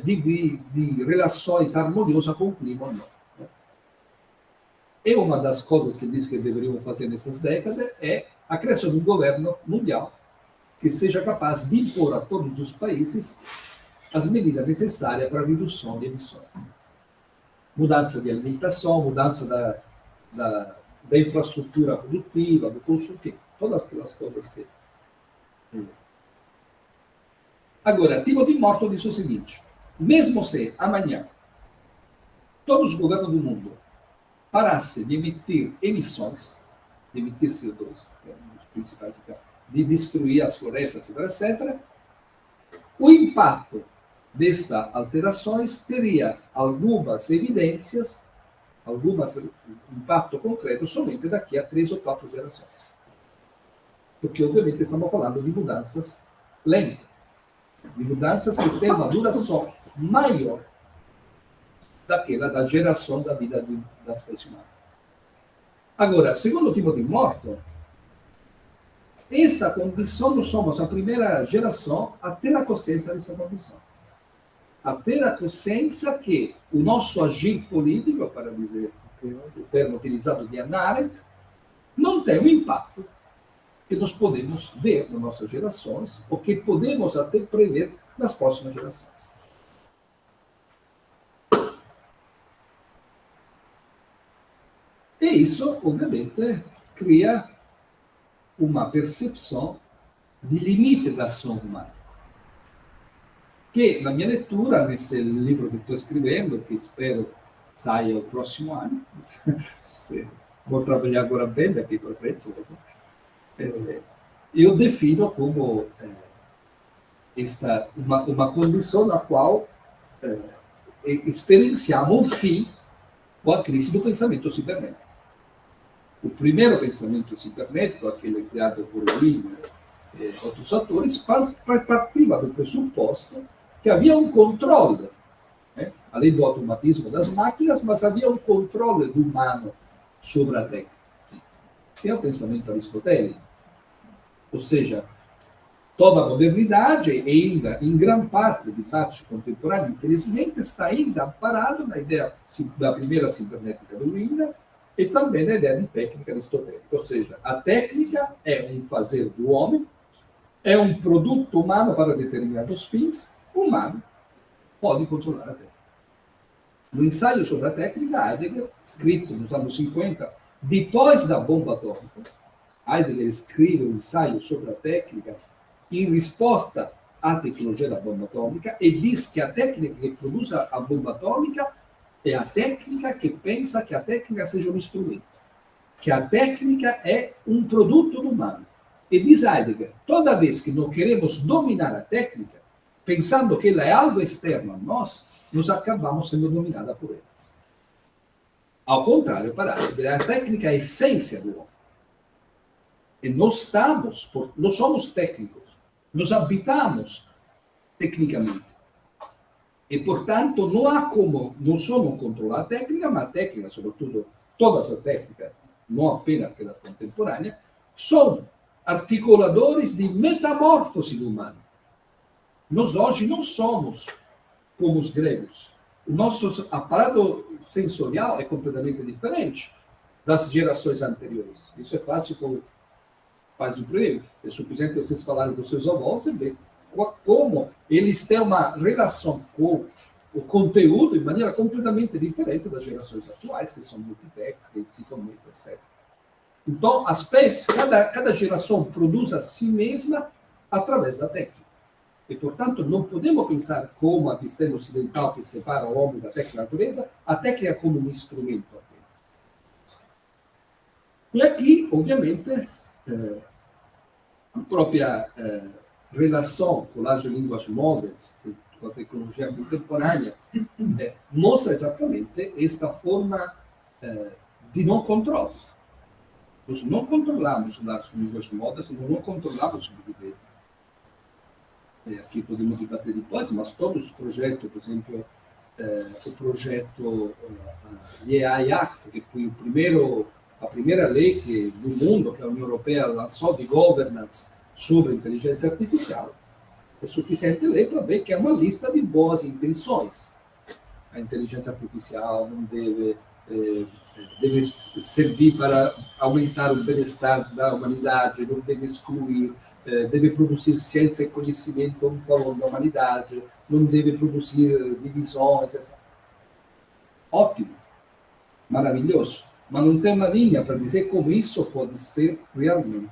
de relações harmoniosas com o clima ou não. E uma das coisas que diz que deveriam fazer nessas décadas é a criação de um governo mundial que seja capaz de impor a todos os países as medidas necessárias para a redução de emissões. Mudança de alimentação, mudança da infraestrutura produtiva, do consumo, todas aquelas coisas que... Agora, Timothy Morton diz o seguinte: mesmo se amanhã todos os governos do mundo parassem de emitir emissões, de emitir CO2, que é um dos principais, de destruir as florestas, etc., o impacto destas alterações teria algumas evidências, impacto concreto somente daqui a 3 ou 4 gerações. Porque, obviamente, estamos falando de mudanças lentas, de mudanças que têm uma duração maior daquela da geração da vida da espécie humana. Agora, segundo Timothy Morton, essa condição, nós somos a primeira geração a ter a consciência dessa condição. A ter a consciência que o nosso agir político, para dizer o termo utilizado de Hannah Arendt, não tem o impacto que nós podemos ver nas nossas gerações, ou que podemos até prever nas próximas gerações. E isso, obviamente, cria uma percepção de limite da ação humana. Que, na minha leitura, nesse livro que estou escrevendo, que espero saia o próximo ano, vou trabalhar agora bem daqui para frente, eu defino como uma condição na qual experienciamos um fim com a crise do pensamento cibernético. O primeiro pensamento cibernético, aquele criado por Green e outros autores, partia do pressuposto que havia um controle, além do automatismo das máquinas, mas havia um controle do humano sobre a técnica, que é o pensamento aristotélico. Ou seja, toda a modernidade e ainda, em grande parte do debate contemporâneo, infelizmente, está ainda amparado na ideia da primeira cibernética do Wiener e também na ideia de técnica aristotélica. Ou seja, a técnica é um fazer do homem, é um produto humano para determinados fins, humano pode controlar a técnica. No ensaio sobre a técnica, Heidegger, escrito nos anos 50, depois da bomba atômica, Heidegger escreve um ensaio sobre a técnica em resposta à tecnologia da bomba atômica e diz que a técnica que produz a bomba atômica é a técnica que pensa que a técnica seja um instrumento, que a técnica é um produto humano. E diz Heidegger, toda vez que não queremos dominar a técnica, pensando que ela é algo externo a nós acabamos sendo dominados por eles. Ao contrário, para Heidegger, a técnica é a essência do homem. E nós somos técnicos, nós habitamos tecnicamente. E, portanto, não há como não só não controlar a técnica, mas a técnica, sobretudo todas as técnicas, não apenas aquelas contemporâneas, são articuladores de metamorfose do humano. Nós hoje não somos como os gregos. O nosso aparato sensorial é completamente diferente das gerações anteriores. Isso é fácil para o primeiro. É suficiente vocês falarem dos seus avós e ver como eles têm uma relação com o conteúdo de maneira completamente diferente das gerações atuais, que são multitext, que se comunicam, etc. Então, cada geração produz a si mesma através da técnica. E, portanto, não podemos pensar como a episteme ocidental que separa o homem da técnica da natureza, a técnica como um instrumento apenas. E aqui, obviamente, a própria relação com as línguas modernas, com a tecnologia contemporânea, mostra exatamente esta forma de não controle. Nós não controlamos as línguas modernas, nós não controlamos o Big Data. Aqui podemos debater depois, mas todos os projetos, por exemplo, o projeto AI Act, que foi a primeira lei do mundo que a União Europeia lançou de governance sobre inteligência artificial, é suficiente ler para ver que é uma lista de boas intenções. A inteligência artificial não deve servir para aumentar o bem-estar da humanidade, não deve excluir, deve produzir ciência e conhecimento em favor da humanidade, não deve produzir divisões, etc. Ótimo, maravilhoso, mas não tem uma linha para dizer como isso pode ser realmente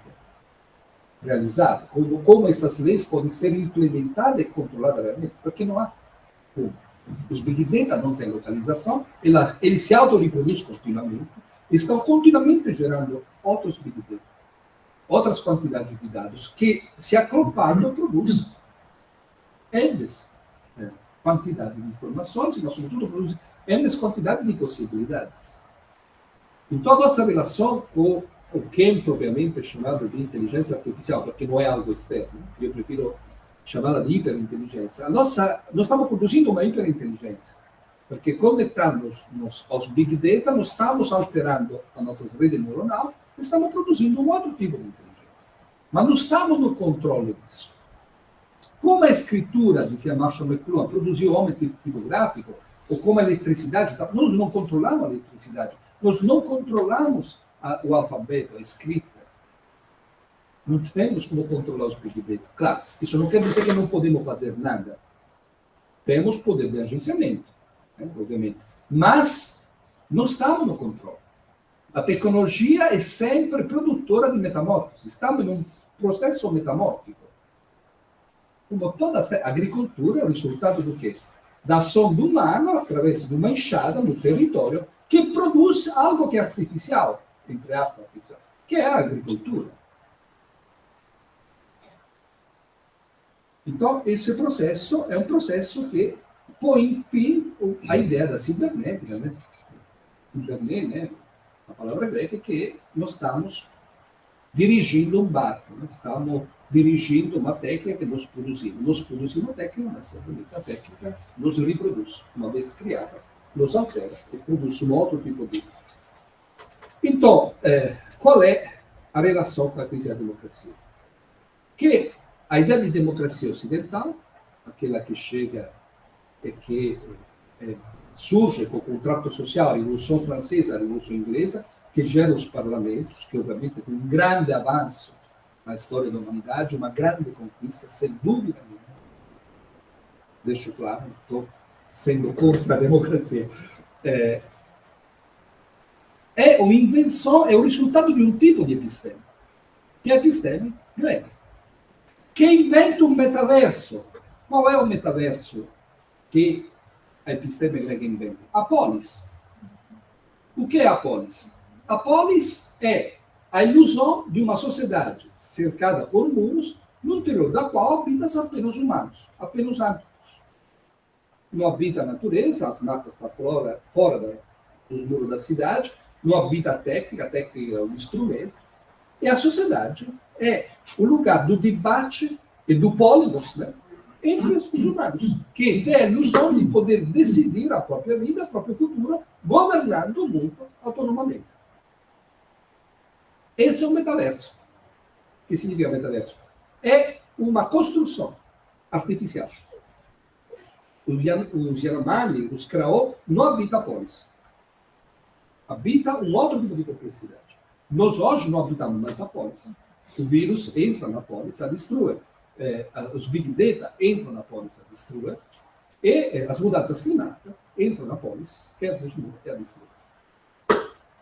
realizado, como essas leis podem ser implementadas e controladas realmente, porque não há como. Os Big Data não têm localização, eles se autorreproduzem continuamente, estão continuamente gerando outros Big Data, outras quantidades de dados que, se acoplam, produzem enormes quantidade de informações, mas, sobretudo, produzem enormes quantidade de possibilidades. Então, a nossa relação com o que é propriamente chamado de inteligência artificial, porque não é algo externo, eu prefiro chamá-la de hiperinteligência. Nós estamos produzindo uma hiperinteligência, porque conectando-nos aos Big Data, nós estamos alterando as nossas redes neuronais, estamos produzindo um outro tipo de inteligência. Mas não estamos no controle disso. Como a escritura, dizia Marshall McLuhan, produziu homem tipográfico, ou como a eletricidade, nós não controlamos a eletricidade, nós não controlamos o alfabeto, a escrita. Não temos como controlar os Big Data. Claro, isso não quer dizer que não podemos fazer nada. Temos poder de agenciamento, obviamente. Mas não estamos no controle. A tecnologia é sempre produtora de metamórfose. Estamos num processo metamórfico. Como toda a agricultura é o resultado do quê? Da ação do humano através de uma enxada no território que produz algo que é artificial, entre aspas, artificial, que é a agricultura. Então, esse processo é um processo que põe fim à ideia da cibernética, né? Ciberné, né? A palavra grega é que nós estamos dirigindo um barco, né? Estamos dirigindo uma técnica que nós produzimos. Nós produzimos uma técnica, mas a técnica nos reproduz. Uma vez criada, nos altera e produz um outro tipo de... Então, qual é a relação com a crise da democracia? Que a ideia de democracia ocidental, aquela que chega e que surge com o contrato social, a Revolução Francesa, a Revolução Inglesa, que gera os parlamentos, que obviamente foi um grande avanço na história da humanidade, uma grande conquista, sem dúvida nenhuma. Deixo claro, não estou sendo contra a democracia. É uma invenção, é o resultado de um tipo de episteme, que é a episteme grega, que inventa um metaverso. Qual é o metaverso que a episteme grega inventa? A polis. O que é a polis? A polis é a ilusão de uma sociedade cercada por muros, no interior da qual habitam apenas humanos, apenas átomos. Não habita a natureza, as matas estão fora dos muros da cidade, não habita a técnica é um instrumento, e a sociedade é o lugar do debate e do polimos, né, entre os humanos, que tem a ilusão de poder decidir a própria vida, a própria futuro, governando o mundo autonomamente. Esse é o metaverso. O que significa metaverso? É uma construção artificial. Os Yanomami, os Kraô, não habitam a polis. Habita um outro tipo de complexidade. Nós hoje não habitamos mais a polis. O vírus entra na polis, a destrua. Os Big Data entram na polis, a destrua. E as mudanças climáticas entram na polis, que é a destrua.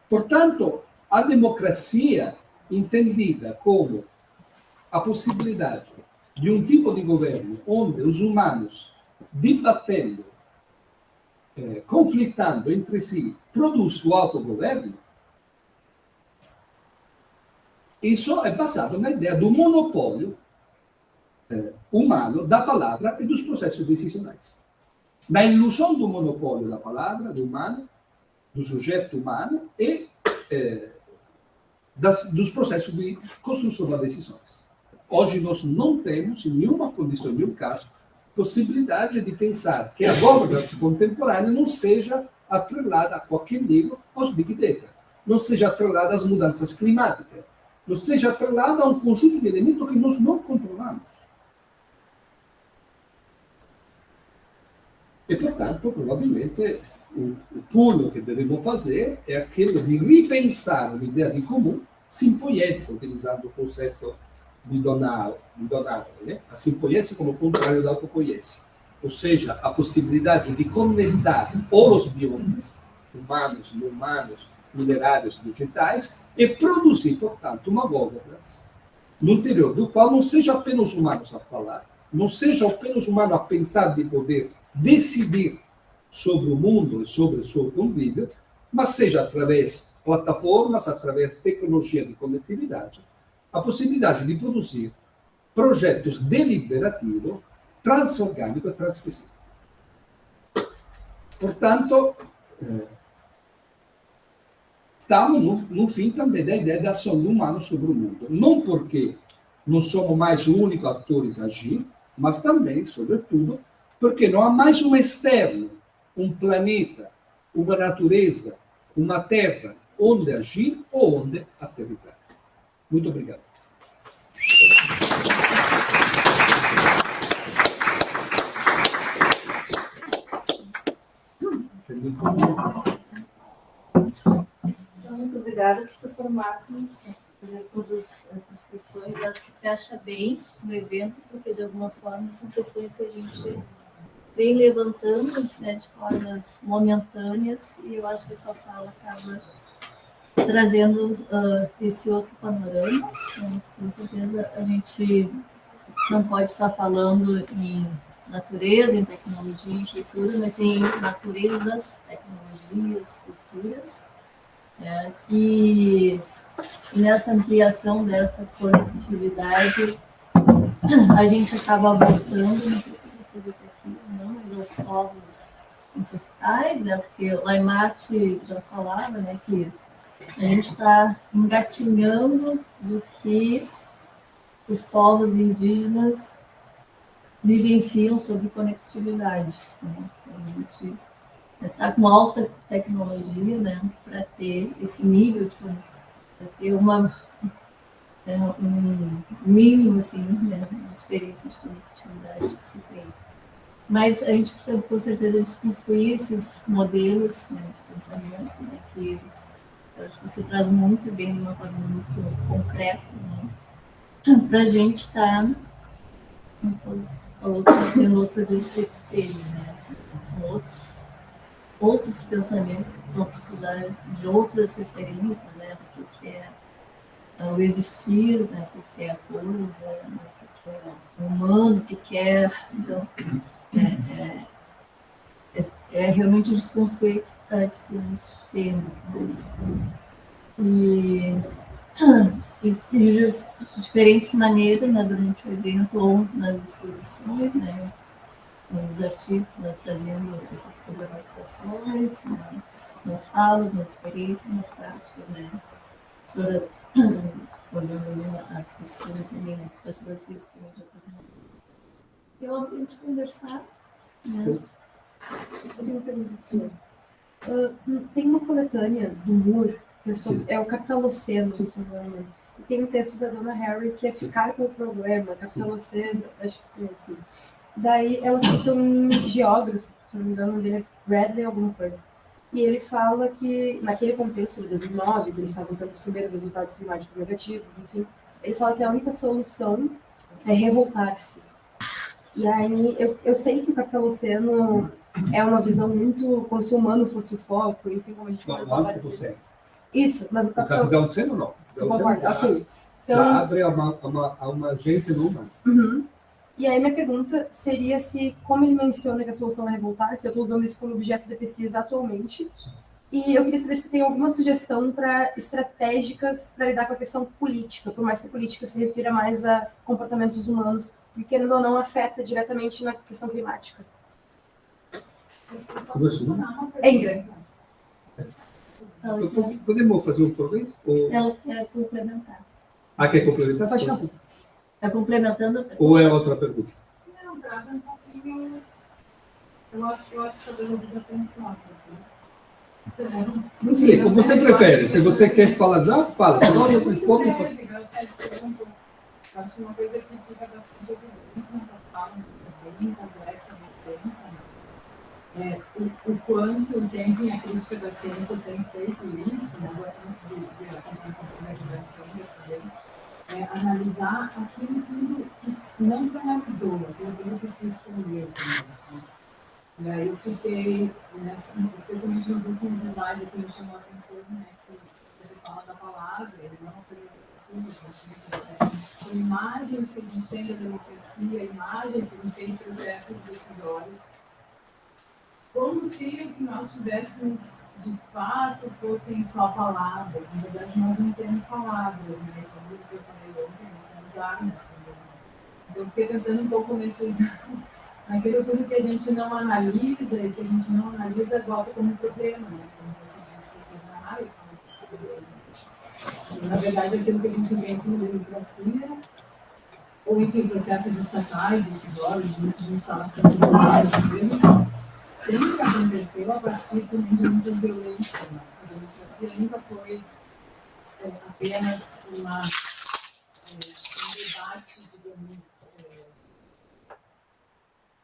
Portanto, a democracia, entendida como a possibilidade de um tipo de governo onde os humanos, debatendo, conflitando entre si, produzem o autogoverno, isso é baseado na ideia do monopólio humano da palavra e dos processos decisionais. Na ilusão do monopólio da palavra, do humano, do sujeito humano e dos processos de construção das decisões. Hoje nós não temos, em nenhuma condição, em nenhum caso, possibilidade de pensar que a governança contemporânea não seja atrelada a qualquer nível aos Big Data, não seja atrelada às mudanças climáticas, não seja atrelada a um conjunto de elementos que nós não controlamos. E, portanto, provavelmente, o pulo que devemos fazer é aquele de repensar uma ideia de comum simpoética, utilizando o conceito de Donaro, né? A simpoiese como contrário da autopoiese. Ou seja, a possibilidade de conectar os biomas, humanos, não humanos, minerários, digitais, e produzir, portanto, uma governance no interior do qual não seja apenas humanos a falar, não seja apenas humano a pensar de poder decidir sobre o mundo e sobre o seu convívio, mas seja através de plataformas, através de tecnologia de conectividade, a possibilidade de produzir projetos deliberativos, transorgânicos e transfísicos. Portanto, estamos no fim também da ideia da ação do humano sobre o mundo. Não porque não somos mais os únicos atores a agir, mas também, sobretudo, porque não há mais um externo, um planeta, uma natureza, uma terra, onde agir ou onde aterrissar. Muito obrigado. Muito obrigada, professor Máximo, por fazer todas essas questões. Acho que se acha bem no evento, porque, de alguma forma, são questões que a gente vem levantando, né, de formas momentâneas, e eu acho que a sua fala acaba trazendo esse outro panorama. Né? Com certeza, a gente não pode estar falando em natureza, em tecnologia, em cultura, mas em naturezas, tecnologias, culturas. E nessa ampliação dessa conectividade, a gente acaba voltando, não sei se você vê aqui, não, mas aos povos ancestrais, né? Porque o Laimate já falava, né, que a gente está engatinhando do que os povos indígenas vivenciam sobre conectividade. Né? A gente está com alta tecnologia, né, para ter esse nível de conectividade, para ter um mínimo assim, né, de experiência de conectividade que se tem. Mas a gente precisa, com certeza, desconstruir esses modelos, né, de pensamento, né, que eu acho que você traz muito bem, de uma forma muito concreta, né, para a gente estar em outras episteme, né, são outros pensamentos que vão precisar de outras referências, né, do que é o existir, né, o que é a coisa, né, o que é o humano, o que é. Então, realmente desconstruir temas. Né? E de diferentes maneiras, né, durante o evento ou nas exposições, né, os artistas, né, trazendo essas problematizações, né, nas falas, nas experiências, nas práticas, né. A professora, olhando a Cristina também, né, já trouxe isso também de outras maneiras. E a gente conversar, né. Eu tenho uma pergunta, senhor. Tem uma coletânea do Moore, que é o Capitaloceno, se não me engano. E tem um texto da Donna Harry que é Ficar com o Problema, Capitaloceno, acho que é assim. Daí ela cita um geógrafo, se não me engano, o nome dele é Bradley alguma coisa. E ele fala que, naquele contexto de 2009, que eles estavam tendo os primeiros resultados climáticos negativos, enfim, ele fala que a única solução é revoltar-se. E aí, eu sei que o Capitaloceno é uma visão muito como se o humano fosse o foco, enfim, como a gente comentou várias vezes. Isso, mas o Capitaloceno não. Ok. Então, já abre a uma agência no humano. Uhum. E aí minha pergunta seria se, como ele menciona que a solução é revoltar-se, eu estou usando isso como objeto de pesquisa atualmente, e eu queria saber se tem alguma sugestão para estratégicas para lidar com a questão política, por mais que a política se refira mais a comportamentos humanos, que, querendo ou não, afeta diretamente na questão climática. Engra. Podemos fazer um por vez? Ela quer complementar. Quer complementar? Pode falar. Está complementando a pergunta? Ou é outra pergunta? Não, traz um pouquinho. Eu acho que podemos atenção. Não sei, como você prefere. Se você quer falar já, fala. Se não, eu respondo. Eu acho que adicionar um pouco. Acho que uma coisa que fica bastante evidente nessa fala, bem complexa, bem intensa, é o quanto enfim, a crítica da ciência tem feito isso, né? Eu gosto muito de acompanhar das técnicas também, analisar aquilo tudo que não se analisou, aquilo tudo que se escondeu também. E aí eu fiquei, especialmente nos últimos slides aqui, me chamou a atenção, né, que você fala da palavra, ele não é uma coisa absurda, são imagens que a gente tem da democracia, imagens que a gente tem de processos decisórios, como se o que nós tivéssemos de fato fossem só palavras. Na verdade, nós não temos palavras, né? Como eu falei ontem, nós temos armas também. Então, eu fiquei pensando um pouco naquilo tudo que a gente não analisa e que a gente não analisa volta como um problema, né? Como você disse aqui na área, na verdade, aquilo que a gente vê como democracia, ou enfim, processos estatais, decisórios, de instalação de governo, sempre aconteceu a partir também de muita violência. Né? A democracia nunca foi apenas um debate, digamos,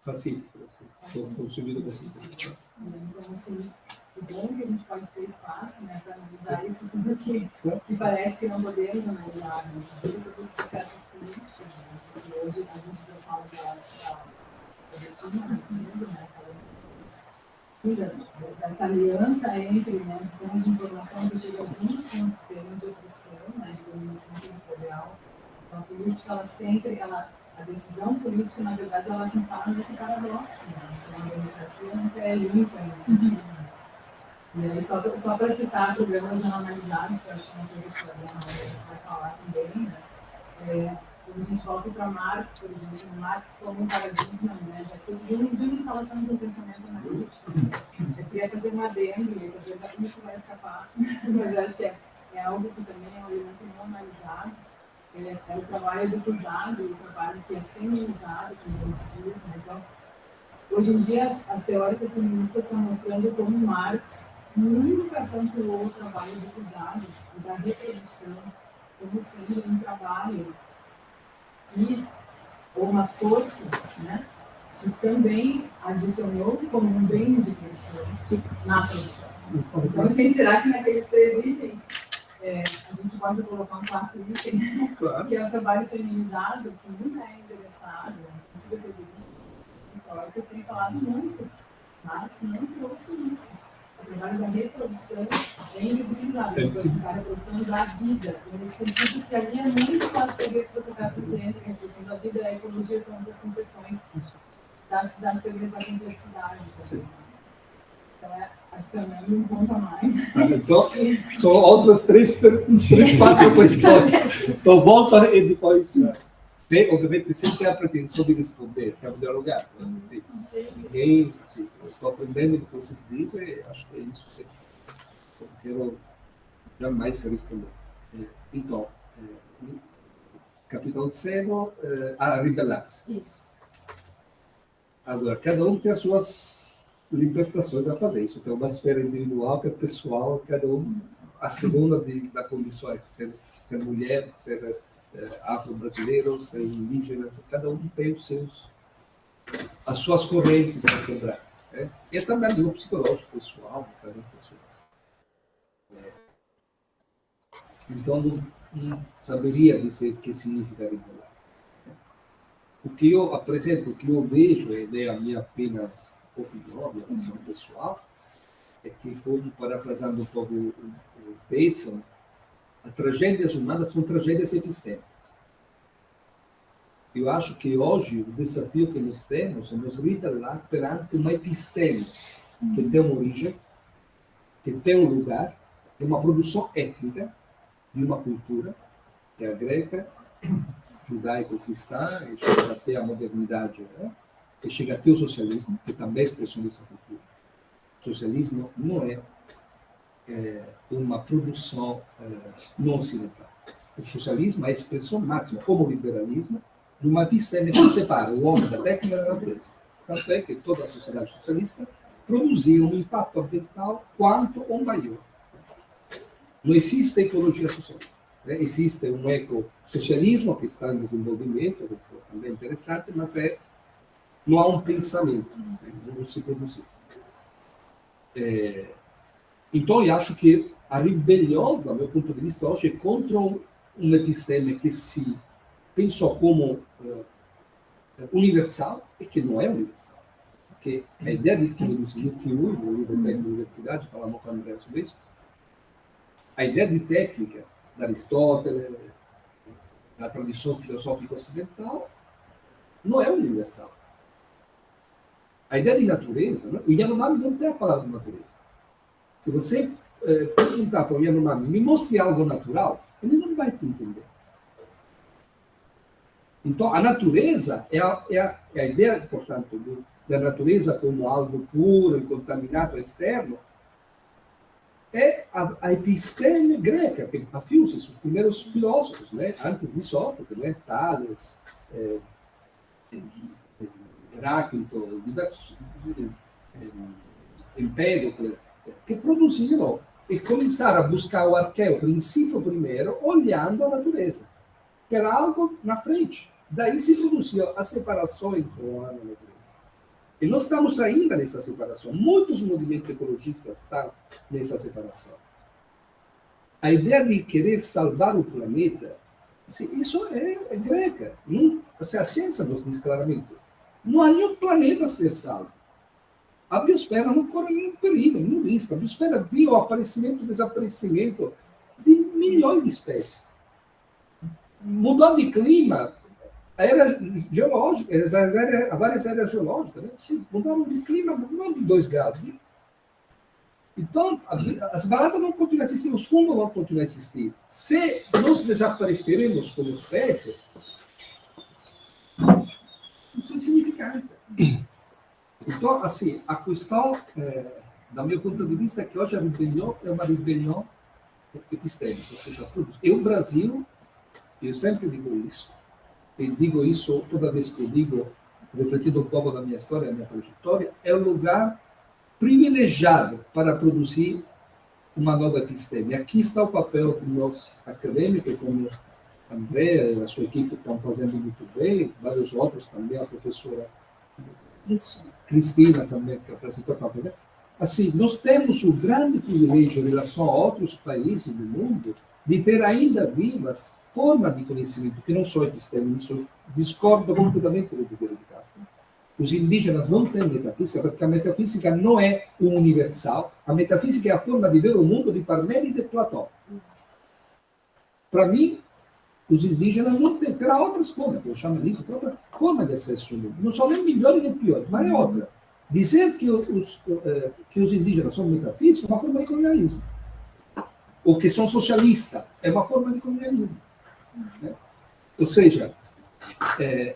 pacífico, assim, consumido pacífico. Então, assim, que bom que a gente pode ter espaço, né, para analisar isso tudo que parece que não podemos analisar, né? Inclusive sobre os processos políticos, né? Porque hoje a gente já fala da Argentina, né, dessa aliança entre, né, os sistemas de informação que chegam junto com o sistema de opressão, né, de dominação territorial. Então, a política, a decisão política, na verdade, ela se instala nesse paradoxo, né? Então, a democracia nunca é limpa no sentido. Né? E aí, só para citar programas não analisados, que eu acho que é uma coisa que a Dana vai falar também, né? Quando a gente volta para Marx, por exemplo, Marx como um paradigma, né, de uma instalação de um pensamento analítico. Eu queria fazer um adendo, e talvez isso vai escapar, mas eu acho que é algo que também é um elemento não analisado. É o trabalho do cuidado, o trabalho que é feminizado, como a gente diz. Né? Então, hoje em dia, as teóricas feministas estão mostrando como Marx nunca pontuou o trabalho do cuidado e da reprodução como sendo um trabalho ou uma força, né, que também adicionou como um bem de produção na produção. Então, assim, será que naqueles 3 itens a gente pode colocar um 4º item, né? Claro. Que é o trabalho feminizado, que nunca é interessado, inclusive as teóricas têm falado muito, mas não trouxe isso. O trabalho da reprodução é invisibilizado, a reprodução da vida, nesse sentido se alinha muito com as teorias que você está dizendo, que a reprodução da vida e a ecologia são essas concepções das teorias da complexidade. Então, adicionando um ponto a mais. Então, são outras 4 questões. Então, volta e depois... Obviamente, sempre tem a pretensão de responder, estamos dialogando. Ninguém, assim, eu estou aprendendo o que vocês dizem, acho que é isso que eu quero jamais responder. Então, capítulo 0, a rebelar-se. Isso. Agora, cada um tem as suas libertações a fazer. Isso tem uma esfera individual, que é pessoal, cada um, a segunda da condição, ser mulher, ser afro-brasileiro, ser indígena, cada um tem as suas correntes a quebrar. Né? E também o psicológico, pessoal, cada pessoas. Então, não saberia dizer o que significa rebelar. O que eu apresento, o que eu vejo, é a minha apenas opinião, a minha opinião pessoal, é que, como parafrasando um pouco o Bateson, as tragédias humanas são tragédias epistêmicas. Eu acho que hoje o desafio que nós temos é nos rebelar perante uma episteme que tem uma origem, que tem um lugar, de uma produção étnica, de uma cultura, que é a greca, judaico-cristã, e chega até a modernidade, né? E chega até o socialismo, que também é expressão dessa cultura. O socialismo não é uma produção não ocidental. O socialismo é a expressão máxima, como o liberalismo, de uma episteme que separa o homem da técnica da natureza. Tanto é que toda a sociedade socialista produzia um impacto ambiental quanto ou maior. Não existe ecologia socialista. Né? Existe um ecossocialismo que está em desenvolvimento, que é também interessante, mas não há um pensamento, né? Não se produziu. Então, eu acho que a rebelião, do meu ponto de vista, hoje é contra uma episteme que se pensou como universal e que não é universal. Porque a ideia de que eu disse no livro da universidade, falamos com a André sobre isso, a ideia de técnica de Aristóteles, da tradição filosófica ocidental, não é universal. A ideia de natureza, né? O Yanomami não tem a palavra natureza. Se você perguntar para o Yanomami, me mostre algo natural, ele não vai te entender. Então, a natureza é a ideia, portanto, da natureza como algo puro, incontaminado, externo, é a episteme greca, que afiou-se os primeiros filósofos, né? Antes de Sócrates, né? Tales, Heráclito, diversos Empédocles, que produziram e começaram a buscar o arquéu, o princípio primeiro, olhando a natureza, que era algo na frente. Daí se produziu a separação entre o humano e a natureza. E nós estamos ainda nessa separação. Muitos movimentos ecologistas estão nessa separação. A ideia de querer salvar o planeta, isso é greca. A ciência nos diz claramente. Não há nenhum planeta a ser salvo. A biosfera não corre nenhum perigo, nenhum risco. A biosfera viu o aparecimento e desaparecimento de milhões de espécies. Mudou de clima, a era geológica, várias eras geológicas, né? Mudaram de clima, não de 2 graus. Né? Então, as baratas não continuam a existir, os fungos vão continuar a existir. Se nós desapareceremos como espécie, isso é insignificante. Então, assim, a questão, do meu ponto de vista, é que hoje a rebelião é uma rebelião epistêmica, ou seja, o Brasil, eu sempre digo isso, e digo isso toda vez que eu digo, refletindo um pouco da minha história, da minha trajetória, é um lugar privilegiado para produzir uma nova episteme. Aqui está o papel de nós acadêmicos, como André e a sua equipe estão fazendo muito bem, vários outros também, a professora Cristina também, que apresentou para fazer. Assim, nós temos o grande privilégio em relação a outros países do mundo de ter ainda vivas formas de conhecimento que não são epistémicas. Eu discordo completamente do Ribeiro de Castro. Os indígenas não têm metafísica, porque a metafísica não é universal. A metafísica é a forma de ver o mundo de Parmênides e de Platão. Para mim, os indígenas não têm, terá outras formas, que eu chamo isso, outra forma de acesso ao mundo. Não são nem melhores nem piores, mas é outra. Dizer que os indígenas são metafísicos é uma forma de colonialismo. Ou que são socialistas é uma forma de colonialismo. Né? Ou seja,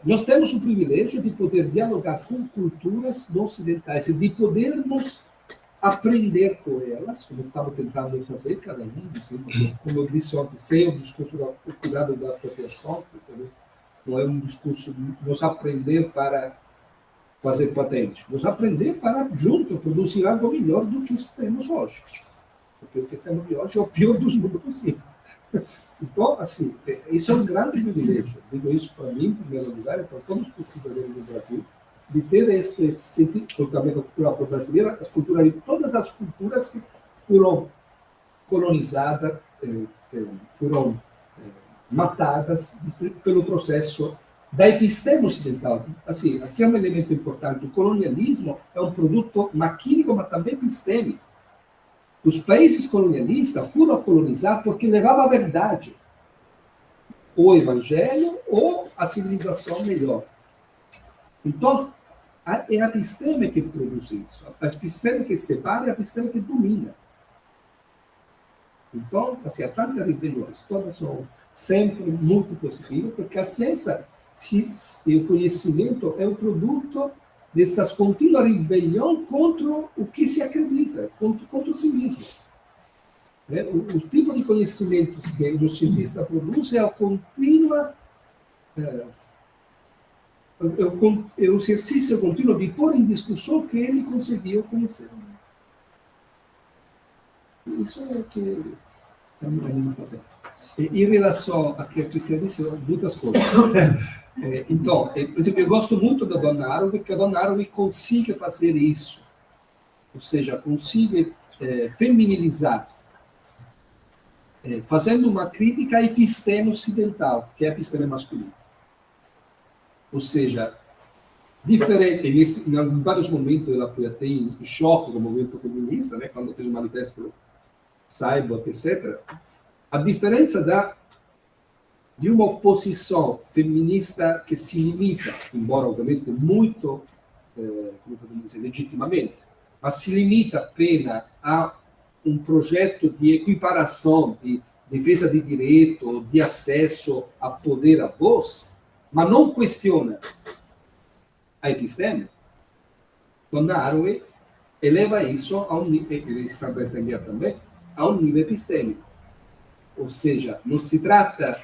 nós temos o privilégio de poder dialogar com culturas ocidentais e de podermos aprender com elas, como estamos tentando fazer, cada um, assim, como eu disse ontem, sem o discurso do cuidado da apropriação, porque não é um discurso de nos aprender para fazer patentes, nos aprender para, junto, produzir algo melhor do que temos hoje. Porque o que temos hoje é o pior dos mundos possíveis. Então, assim, isso é um grande privilégio. Digo isso para mim, em primeiro lugar, e para todos os pesquisadores do Brasil, de ter este sentido, também da cultura afro-brasileira, as culturas de todas as culturas que foram colonizadas, foram matadas pelo processo da episteme ocidental. Assim, aqui é um elemento importante. O colonialismo é um produto maquínico, mas também epistêmico. Os países colonialistas foram colonizados porque levavam a verdade, ou o evangelho, ou a civilização melhor. Então, é a episteme que produz isso. A episteme que separa é a episteme que domina. Então, assim, a tanta rebeliões, todas são sempre muito positivas, porque a ciência e o conhecimento é o produto dessas contínuas rebeliões contra o que se acredita, contra si mesmo. O tipo de conhecimento que o cientista produz é a contínua, é o exercício contínuo de pôr em discussão o que ele conseguiu conhecer. Isso é o que estamos a fazer. Em relação a que a Cristina disse, muitas coisas. Então, por exemplo, eu gosto muito da Dona Haraway, porque a Dona Haraway consegue fazer isso. Ou seja, consegue feminilizar, fazendo uma crítica à episteme ocidental, que é a episteme masculina. Ou seja, diferente, em vários momentos ela foi até em choque com o movimento feminista, né, quando fez o manifesto Cyborg, etc. A diferença de uma oposição feminista que se limita, embora obviamente muito, como podemos dizer, legitimamente, mas se limita apenas a um projeto de equiparação, de defesa de direito, de acesso a poder, a voz, mas não questiona a episteme. Dona Haraway eleva isso a um nível, também, a um nível epistêmico. Ou seja, não se trata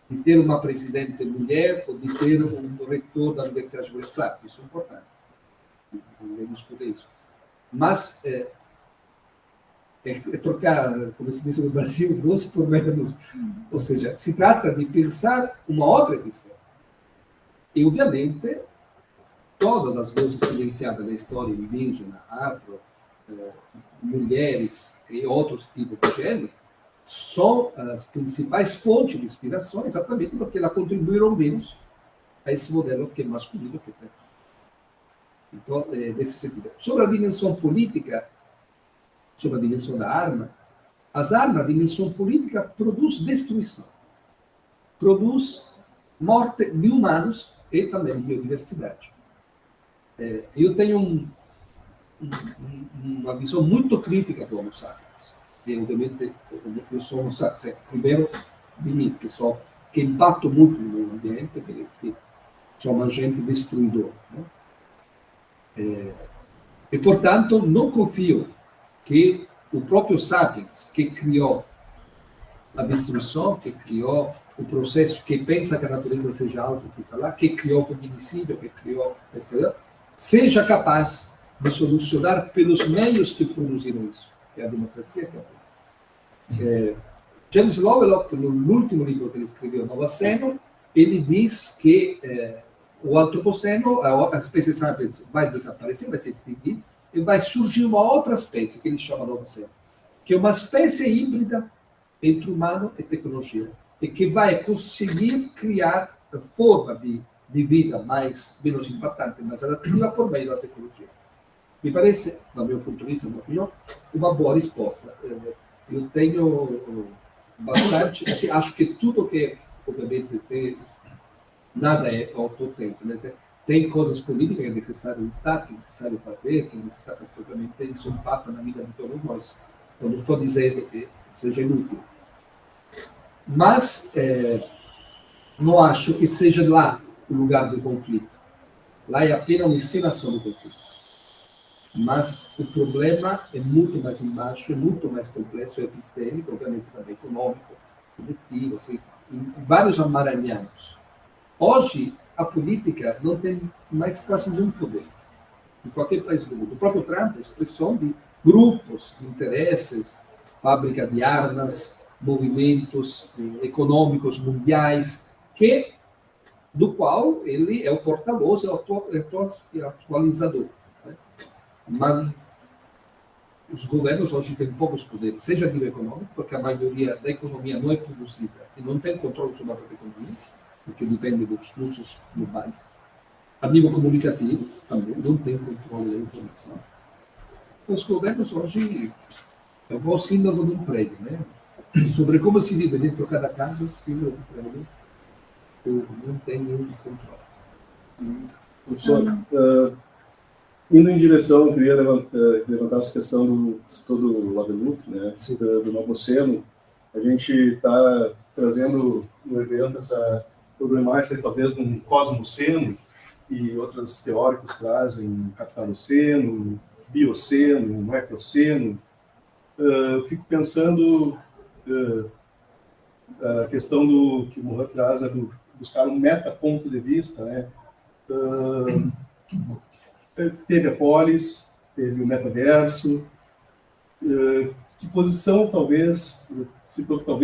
de ter uma presidente mulher ou de ter um reitor da Universidade de Brasília. Claro, isso é importante. Ninguém discute isso. Mas trocar, como se diz no Brasil, doce por menos. Ou seja, se trata de pensar uma outra episteme. E, obviamente, todas as vozes silenciadas da história indígena, afro, mulheres e outros tipos de gêneros, são as principais fontes de inspiração, exatamente porque elas contribuíram menos a esse modelo que é masculino que temos. Então, nesse sentido. Sobre a dimensão política, sobre a dimensão da arma, as armas, a dimensão política, produz destruição. Produz morte de humanos e também de biodiversidade. Eu tenho uma visão muito crítica do Homo sapiens. E, obviamente, eu sou Homo sapiens, primeiro de mim, que impacto muito no meio ambiente, que sou uma gente destruidora. Né? E, portanto, não confio que o próprio Sapiens, que criou a destruição, que criou o processo, que pensa que a natureza seja alta, que está lá, que criou o feminicídio, que criou a escravidão, seja capaz de solucionar pelos meios que produziram isso. que é a democracia que é James Lovelock, no último livro que ele escreveu, Nova Seno, ele diz que o antropoceno, a espécie sapiens vai desaparecer, vai se extinguir, e vai surgir uma outra espécie, que ele chama Nova Seno, que é uma espécie híbrida entre humano e tecnologia, e que vai conseguir criar forma de vida menos impactante, mais adaptativa por meio da tecnologia. Me parece, do meu ponto de vista, uma boa resposta. Eu tenho bastante, assim, acho que tudo que, obviamente, nada é autotemplo, né? Tem coisas políticas que é necessário lutar, que é necessário fazer, que é necessário, obviamente, isso impacta na vida de todos nós. Eu não estou dizendo que seja inútil. Mas não acho que seja lá o lugar do conflito. Lá é apenas uma encenação do conflito. Mas o problema é muito mais embaixo, é muito mais complexo, é epistêmico, obviamente também econômico, coletivo, assim, em vários amaranhados. Hoje, a política não tem mais quase nenhum poder, em qualquer país do mundo. O próprio Trump é expressão de grupos, de interesses, fábrica de armas, movimentos econômicos mundiais, do qual ele é o porta-voz, é o atualizador. Né? Mas os governos hoje têm poucos poderes, seja a nível econômico, porque a maioria da economia não é produzida e não tem controle sobre a própria economia, porque depende dos fluxos globais. A nível comunicativo, também não tem controle da informação. Os governos hoje é o síndrome do emprego, né? Sobre como se vive dentro de cada casa, o síndrome do emprego não tem nenhum controle. Professor, indo em direção, eu queria levantar essa questão do Lovelock, né, do Novoceno. A gente está trazendo no evento essa problemática, talvez, de um cosmoceno, e outros teóricos trazem capitaloceno, bioceno, macroceno. Eu fico pensando a questão que o Morin traz, do buscar um metaponto de vista, né? Teve a polis, teve o metaverso. Que posição, talvez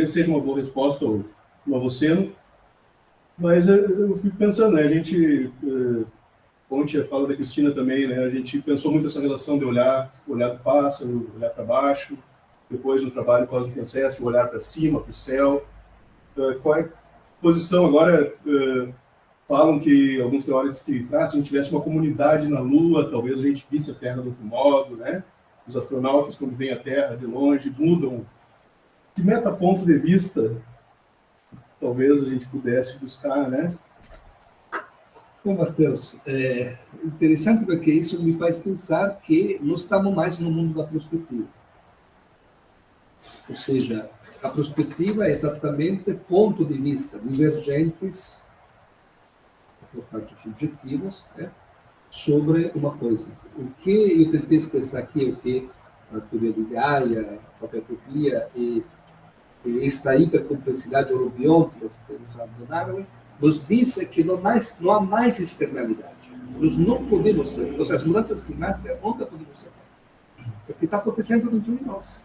seja uma boa resposta ao Novoceno, mas eu fico pensando, né? A gente, ontem a fala da Cristina também, né? A gente pensou muito nessa relação de olhar do pássaro, olhar para baixo, depois no trabalho Cosmic Ancestry, olhar para cima, para o céu. Qual é a posição agora? Falam que alguns teóricos que se a gente tivesse uma comunidade na Lua, talvez a gente visse a Terra de outro modo, né? Os astronautas, quando veem a Terra de longe, mudam. Que metaponto de vista talvez a gente pudesse buscar, né? Bom, Matheus, é interessante porque isso me faz pensar que não estamos mais no mundo da prospectiva. Ou seja, a prospectiva é exatamente ponto de vista divergentes, portanto subjetivos, né, sobre uma coisa. O que eu tentei expressar aqui é o que a teoria de Gaia, a própria utopia e esta hipercomplexidade orobiôntica que nos abandonaram, nos diz que não há mais externalidade. Nós não podemos ser, ou seja, as mudanças climáticas nunca podemos ser, porque está acontecendo dentro de nós.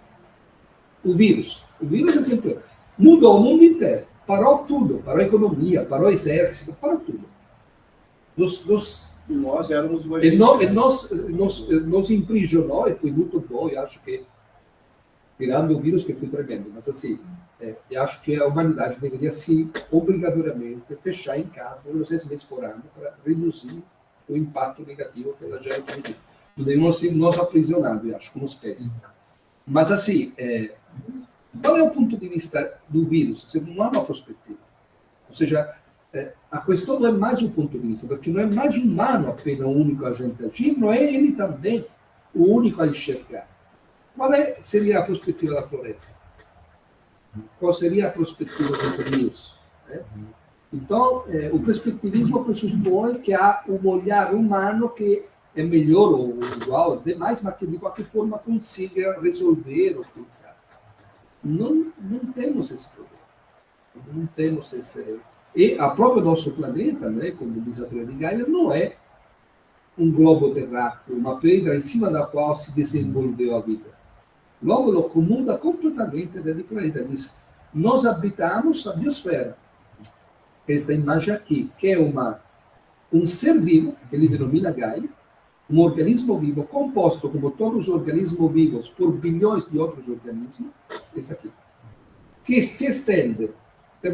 O vírus é sempre mudou o mundo inteiro, parou tudo, parou a economia, parou o exército, parou tudo. Nós éramos o nos imprisionou, e foi muito bom, eu acho que, tirando o vírus que foi tremendo, mas assim, eu acho que a humanidade deveria se obrigatoriamente fechar em casa, pelo menos 6 meses por ano, para reduzir o impacto negativo que ela gera. Não devemos ser nós aprisionados, eu acho, como espécie. Mas assim, qual é o ponto de vista do vírus? Você não há uma perspectiva. Ou seja, a questão não é mais o ponto de vista, porque não é mais humano apenas o único agente a agir, não é ele também o único a enxergar. Qual seria a perspectiva da floresta? Qual seria a perspectiva dos rios? Então, o perspectivismo pressupõe que há um olhar humano que é melhor ou igual demais, mas que de qualquer forma consiga resolver ou pensar. Não temos esse problema. Não temos esse... E a própria nosso planeta, né, como diz a teoria de Gaia, não é um globo terráqueo, uma pedra em cima da qual se desenvolveu a vida. Lóbulo comunda completamente do planeta. Diz, nós habitamos a biosfera. Esta imagem aqui, que é um ser vivo, que ele denomina Gaia, um organismo vivo composto, como todos os organismos vivos, por bilhões de outros organismos, esse aqui, que se estende, tem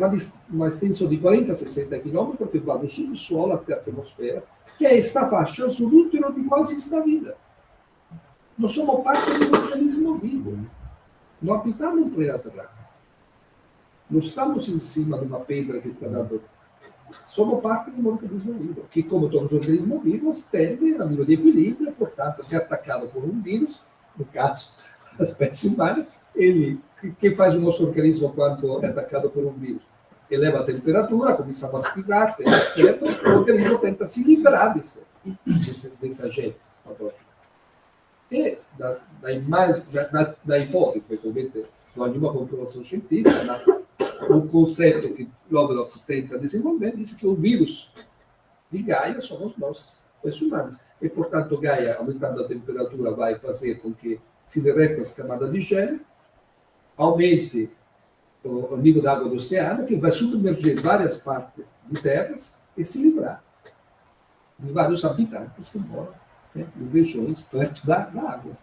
uma extensão de 40 a 60 quilômetros, que vai do subsolo até a atmosfera, que é esta faixa azul útero de qual existe a vida. Nós somos parte de um organismo vivo. Não habitamos um planeta Terra. Não estamos em cima de uma pedra que está dando. Somos parte de um organismo vivo, que, como todos os organismos vivos, tende a nível de equilíbrio, portanto, se atacado por um vírus, no caso, a espécie humana, ele, que faz o nosso organismo quando é atacado por um vírus? Eleva a temperatura, começa a aspirar, o organismo tenta se livrar desse agente. E da hipótese, principalmente, não há nenhuma comprovação científica, o conceito que Lovelock tenta desenvolver diz que o vírus de Gaia somos nós, os humanos. E, portanto, Gaia, aumentando a temperatura, vai fazer com que se derreta as camadas de gelo, aumente o nível da água do oceano, que vai submergir várias partes de terras e se livrar de vários habitantes que moram em regiões perto da água.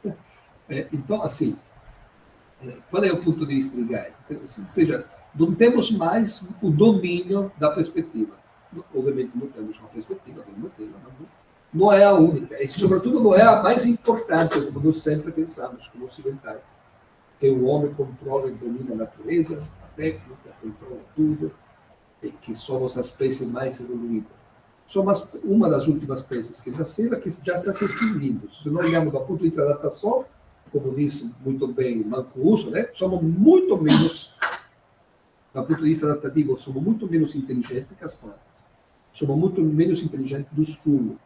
Então, assim, qual é o ponto de vista de Gaia? Ou seja, não temos mais o domínio da perspectiva. Obviamente, não temos uma perspectiva, não é a única. E, sobretudo, não é a mais importante, como nós sempre pensamos, como ocidentais. Que o homem controla e domina a natureza, a técnica, controla tudo, e que somos a espécie mais evoluída. Somos uma das últimas espécies que nasceram, que já está se extinguindo. Se nós olharmos do ponto de vista da adaptação, como disse muito bem Mancuso, né? Somos muito menos, do ponto de vista adaptativo, somos muito menos inteligentes que as plantas. Somos muito menos inteligentes dos fungos,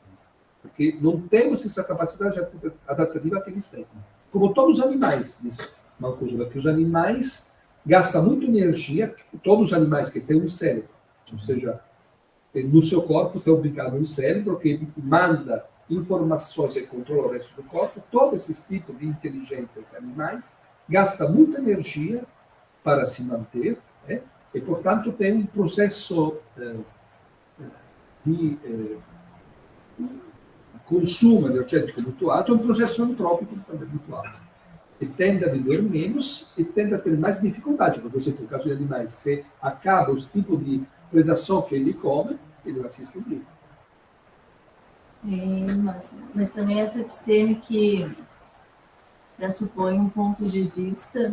porque não temos essa capacidade adaptativa que eles têm. Como todos os animais, diz Mancuso, que os animais gastam muito energia, todos os animais que têm um cérebro, ou seja, no seu corpo está ubicado um cérebro que manda informações e controla o resto do corpo. Todos esses tipos de inteligências animais gastam muita energia para se manter, né? E, portanto, tem um processo de consumo energético muito alto, um processo antrópico também muito alto. E tende a viver menos e tende a ter mais dificuldade. Por exemplo, no caso de animais, se acaba os tipos de predação que ele come, ele vai se extinguir. Mas também essa episteme que pressupõe um ponto de vista,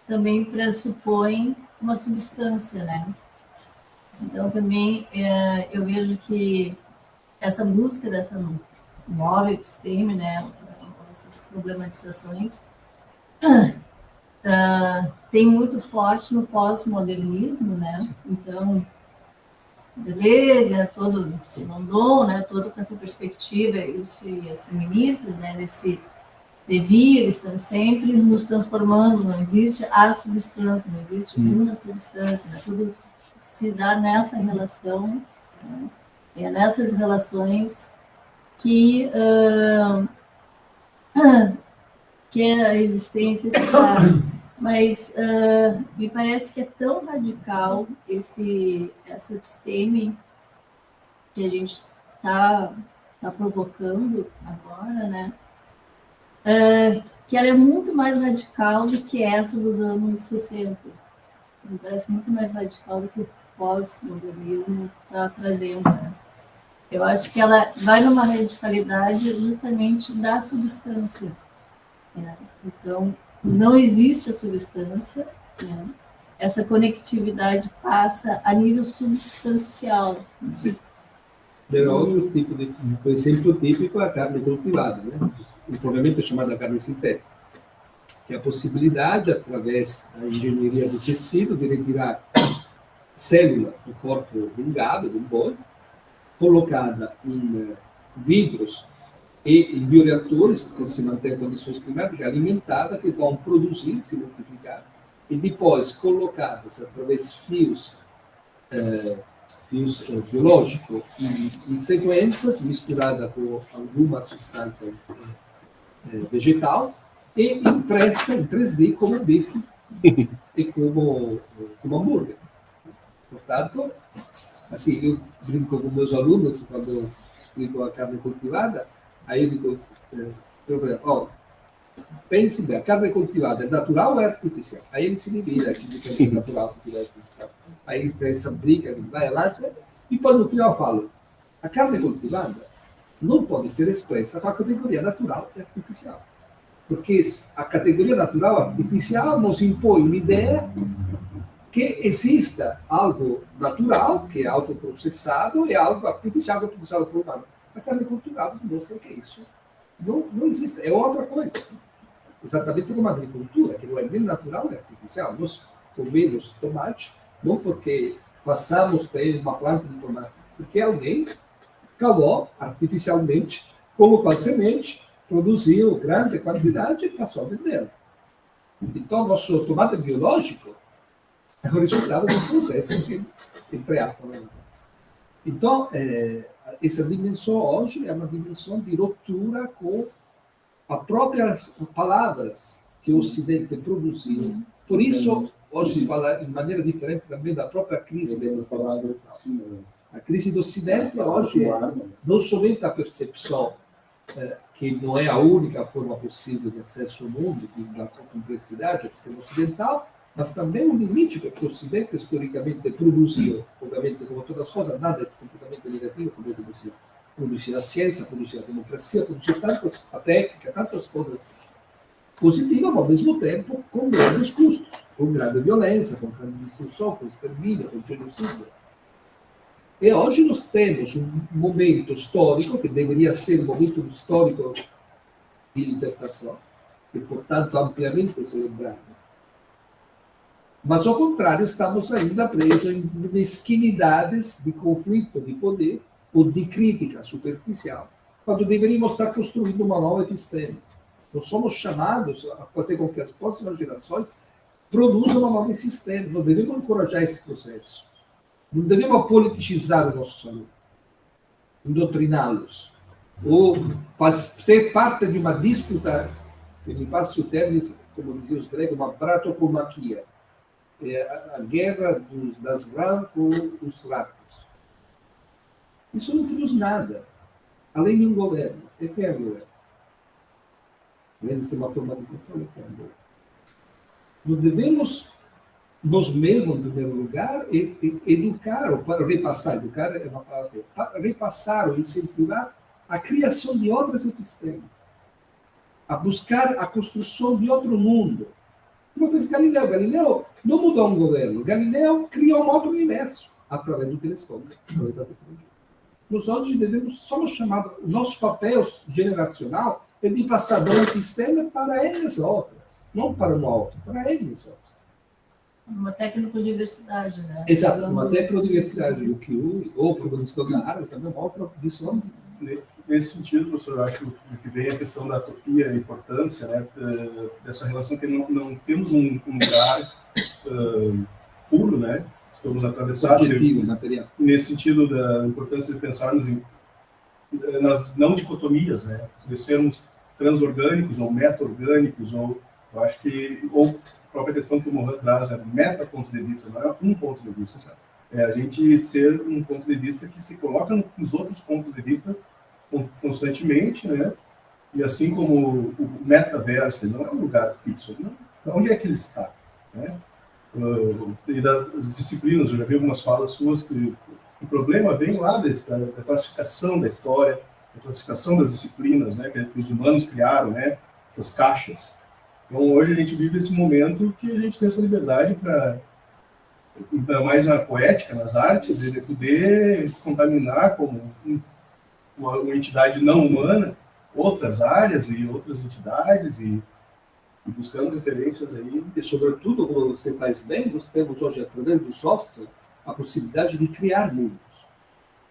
também pressupõe uma substância, né? Então, também eu vejo que essa busca dessa nova episteme, né, essas problematizações, tem muito forte no pós-modernismo, né? Então, Deleuze, todo Simondon, né, todo com essa perspectiva, e as feministas, né, desse devir, estão sempre nos transformando, não existe a substância, não existe uma substância, né, tudo se dá nessa relação, né, é nessas relações que a existência se dá. Mas me parece que é tão radical essa episteme que a gente está provocando agora, né? Que ela é muito mais radical do que essa dos anos 60. Me parece muito mais radical do que o pós-modernismo está trazendo, né? Eu acho que ela vai numa radicalidade justamente da substância, né? Então, não existe a substância, né? Essa conectividade passa a nível substancial. Sim. Tem outro tipo de, por exemplo, típico é a carne cultivada, né? Provavelmente é chamada carne sintética, que é a possibilidade, através da engenharia do tecido, de retirar células do corpo de um gado, de um boi, colocada em vidros e em bioreatores, que se mantém em condições climáticas, alimentada, que vão produzir, se multiplicar, e depois colocadas através de fios biológicos e sequências misturadas com alguma substância vegetal, e impressa em 3D como bife e como hambúrguer. Portanto, assim, eu brinco com meus alunos quando eu explico a carne cultivada, aí eu digo, pense bem, a carne cultivada é natural ou é artificial? Aí ele se divide aqui de é natural e artificial. Aí ele tem essa briga, ele vai lá, e depois no final eu falo, a carne cultivada não pode ser expressa com a categoria natural e artificial. Porque a categoria natural e artificial nos impõe uma ideia que exista algo natural, que é autoprocessado, e algo artificial, que é processado por humano. A carne cultivada mostra que isso não existe, é outra coisa. Exatamente como a agricultura, que não é nem natural nem artificial. Nós comemos tomate, não porque passamos por uma planta de tomate, porque alguém cavou artificialmente, colocou a semente, produziu grande quantidade e passou a vender. Então, nosso tomate biológico é o resultado de um processo que, entre aspas, então, essa dimensão hoje é uma dimensão de ruptura com as próprias palavras que o Ocidente produziu. Por isso, hoje se fala de maneira diferente também da própria crise da palavra. A crise do Ocidente hoje é não somente a percepção que não é a única forma possível de acesso ao mundo, da complexidade do sistema ocidental, mas também o limite que o Ocidente historicamente produziu. Obviamente, como todas as coisas, nada é completamente negativo, como eu produzir a ciência, produzir a democracia, produzir a técnica, tantas coisas positivas, mas ao mesmo tempo com grandes custos, com grande violência, com grande destruição, com extermínio, com genocídio. E hoje nós temos um momento histórico, que deveria ser um momento histórico de libertação, e, portanto, ampliamente celebrado. Mas, ao contrário, estamos ainda presos em mesquinidades de conflito de poder ou de crítica superficial, quando deveríamos estar construindo uma nova episteme. Nós somos chamados a fazer com que as próximas gerações produzam uma nova episteme. Nós devemos encorajar esse processo. Não devemos politizar o nosso alunos, doutriná-los, ou ser parte de uma disputa, que me passe o termo, como diziam os gregos, uma bratocomaquia, a guerra das rãs com os ratos. Isso não produz nada, além de um governo. E quem é o governo? Além de ser uma forma de controle, quem é o governo? Nós devemos, nós mesmos, em primeiro lugar, educar, ou para repassar, educar é uma palavra, repassar ou incentivar a criação de outras epistemes, a buscar a construção de outro mundo. Como fez Galileu não mudou um governo, Galileu criou um outro universo através do telescópio, através da tecnologia. Nós hoje somos chamados, o nosso papel generacional é de passar de uma episteme para eles outras, não para uma outra, para eles outras. Uma tecnodiversidade, né? Exato, uma tecnodiversidade do que ou como eles tocaram, também uma outra visão. Nesse sentido, professor, eu acho que vem a questão da utopia e a importância, né, dessa relação que não temos um lugar puro, né? Estamos atravessados objetivo, material. Nesse sentido da importância de pensarmos nas não dicotomias, né? De sermos transorgânicos ou meta-orgânicos, ou eu acho que ou a própria questão que o Mohan traz, é meta ponto de vista, não é um ponto de vista. É a gente ser um ponto de vista que se coloca nos outros pontos de vista constantemente, né? E assim como o metaverso não é um lugar fixo, não. Onde é que ele está, né? E das disciplinas, eu já vi algumas falas suas que o problema vem lá da classificação da história, da classificação das disciplinas, né? Que os humanos criaram, né? Essas caixas. Então hoje a gente vive esse momento que a gente tem essa liberdade para mais na poética, nas artes, ele poder contaminar como uma entidade não humana outras áreas e outras entidades e buscando referências aí. E, sobretudo, como você faz bem, nós temos hoje, através do software, a possibilidade de criar mundos.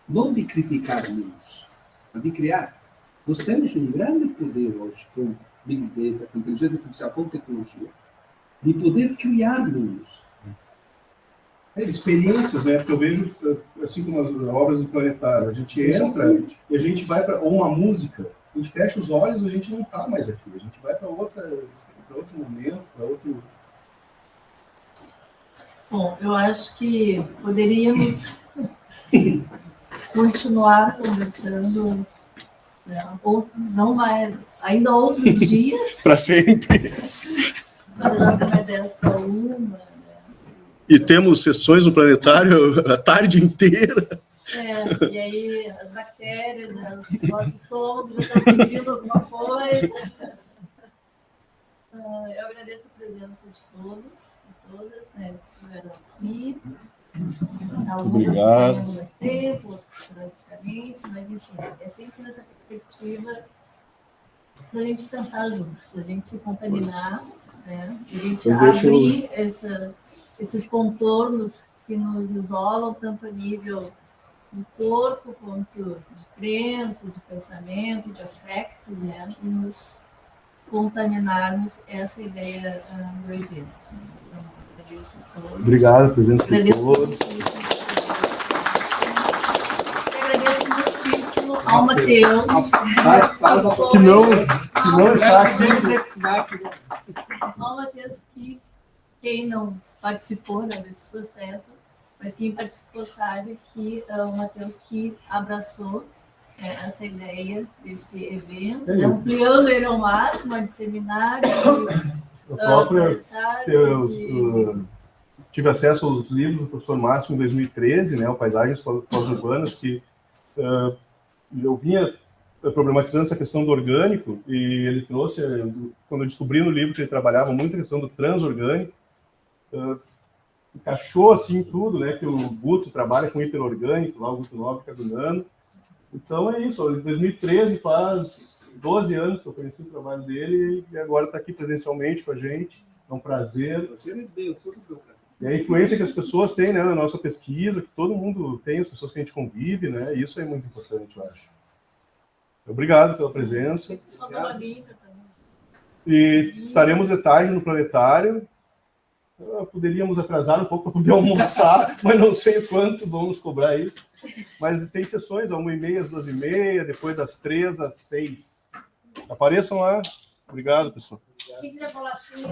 Não de criticar mundos, mas de criar. Nós temos um grande poder hoje, com Big Data, com inteligência artificial, com tecnologia, de poder criar mundos. Experiências, né? Porque eu vejo, assim como as obras do Planetário, a gente entra e a gente vai para uma música, a gente fecha os olhos, a gente não está mais aqui, a gente vai para outra para outro momento, para outro... Bom, eu acho que poderíamos continuar conversando, né? Ou não vai, ainda outros dias, Para sempre. mas já vai 10 para 1, né? E temos sessões no planetário a tarde inteira. E aí as bactérias, né, os nossos estômagos já estão pedindo alguma coisa. Eu agradeço a presença de todos e todas, né, que estiveram aqui. Alguns já tenham mais tempo, outros praticamente, mas enfim, é sempre nessa perspectiva da gente pensar juntos, da gente se contaminar, né, da gente abrir esses contornos que nos isolam tanto a nível de corpo quanto de crença, de pensamento, de afetos, né, e nos contaminarmos essa ideia do evento. Então, agradeço a todos. Obrigado, a presença de todos. Agradeço muitíssimo ao Matheus. Que não está aqui. Ao Matheus, que quem não participou, né, desse processo, mas quem participou sabe que o Matheus que abraçou essa ideia desse evento, ampliando ele ao máximo, de seminário, Eu próprio tive acesso aos livros do professor Máximo em 2013, né, o Paisagens Pós-Urbanas, que eu vinha problematizando essa questão do orgânico, e ele trouxe, quando eu descobri no livro que ele trabalhava muito a questão do transorgânico, encaixou assim tudo, né, que o Guto trabalha com hiperorgânico, lá o Guto Nobre, que é do Nano. Então é isso, em 2013 faz 12 anos que eu conheci o trabalho dele e agora está aqui presencialmente com a gente, é um prazer. E a influência que as pessoas têm, né, na nossa pesquisa, que todo mundo tem, as pessoas que a gente convive, né, isso é muito importante, eu acho. Obrigado pela presença. E estaremos de tarde no planetário. Poderíamos atrasar um pouco para poder almoçar, mas não sei quanto vamos cobrar isso. Mas tem sessões às 1h30, às 2h30, depois das 3 às 6. Apareçam lá. Obrigado, pessoal. Quem quiser falar aqui?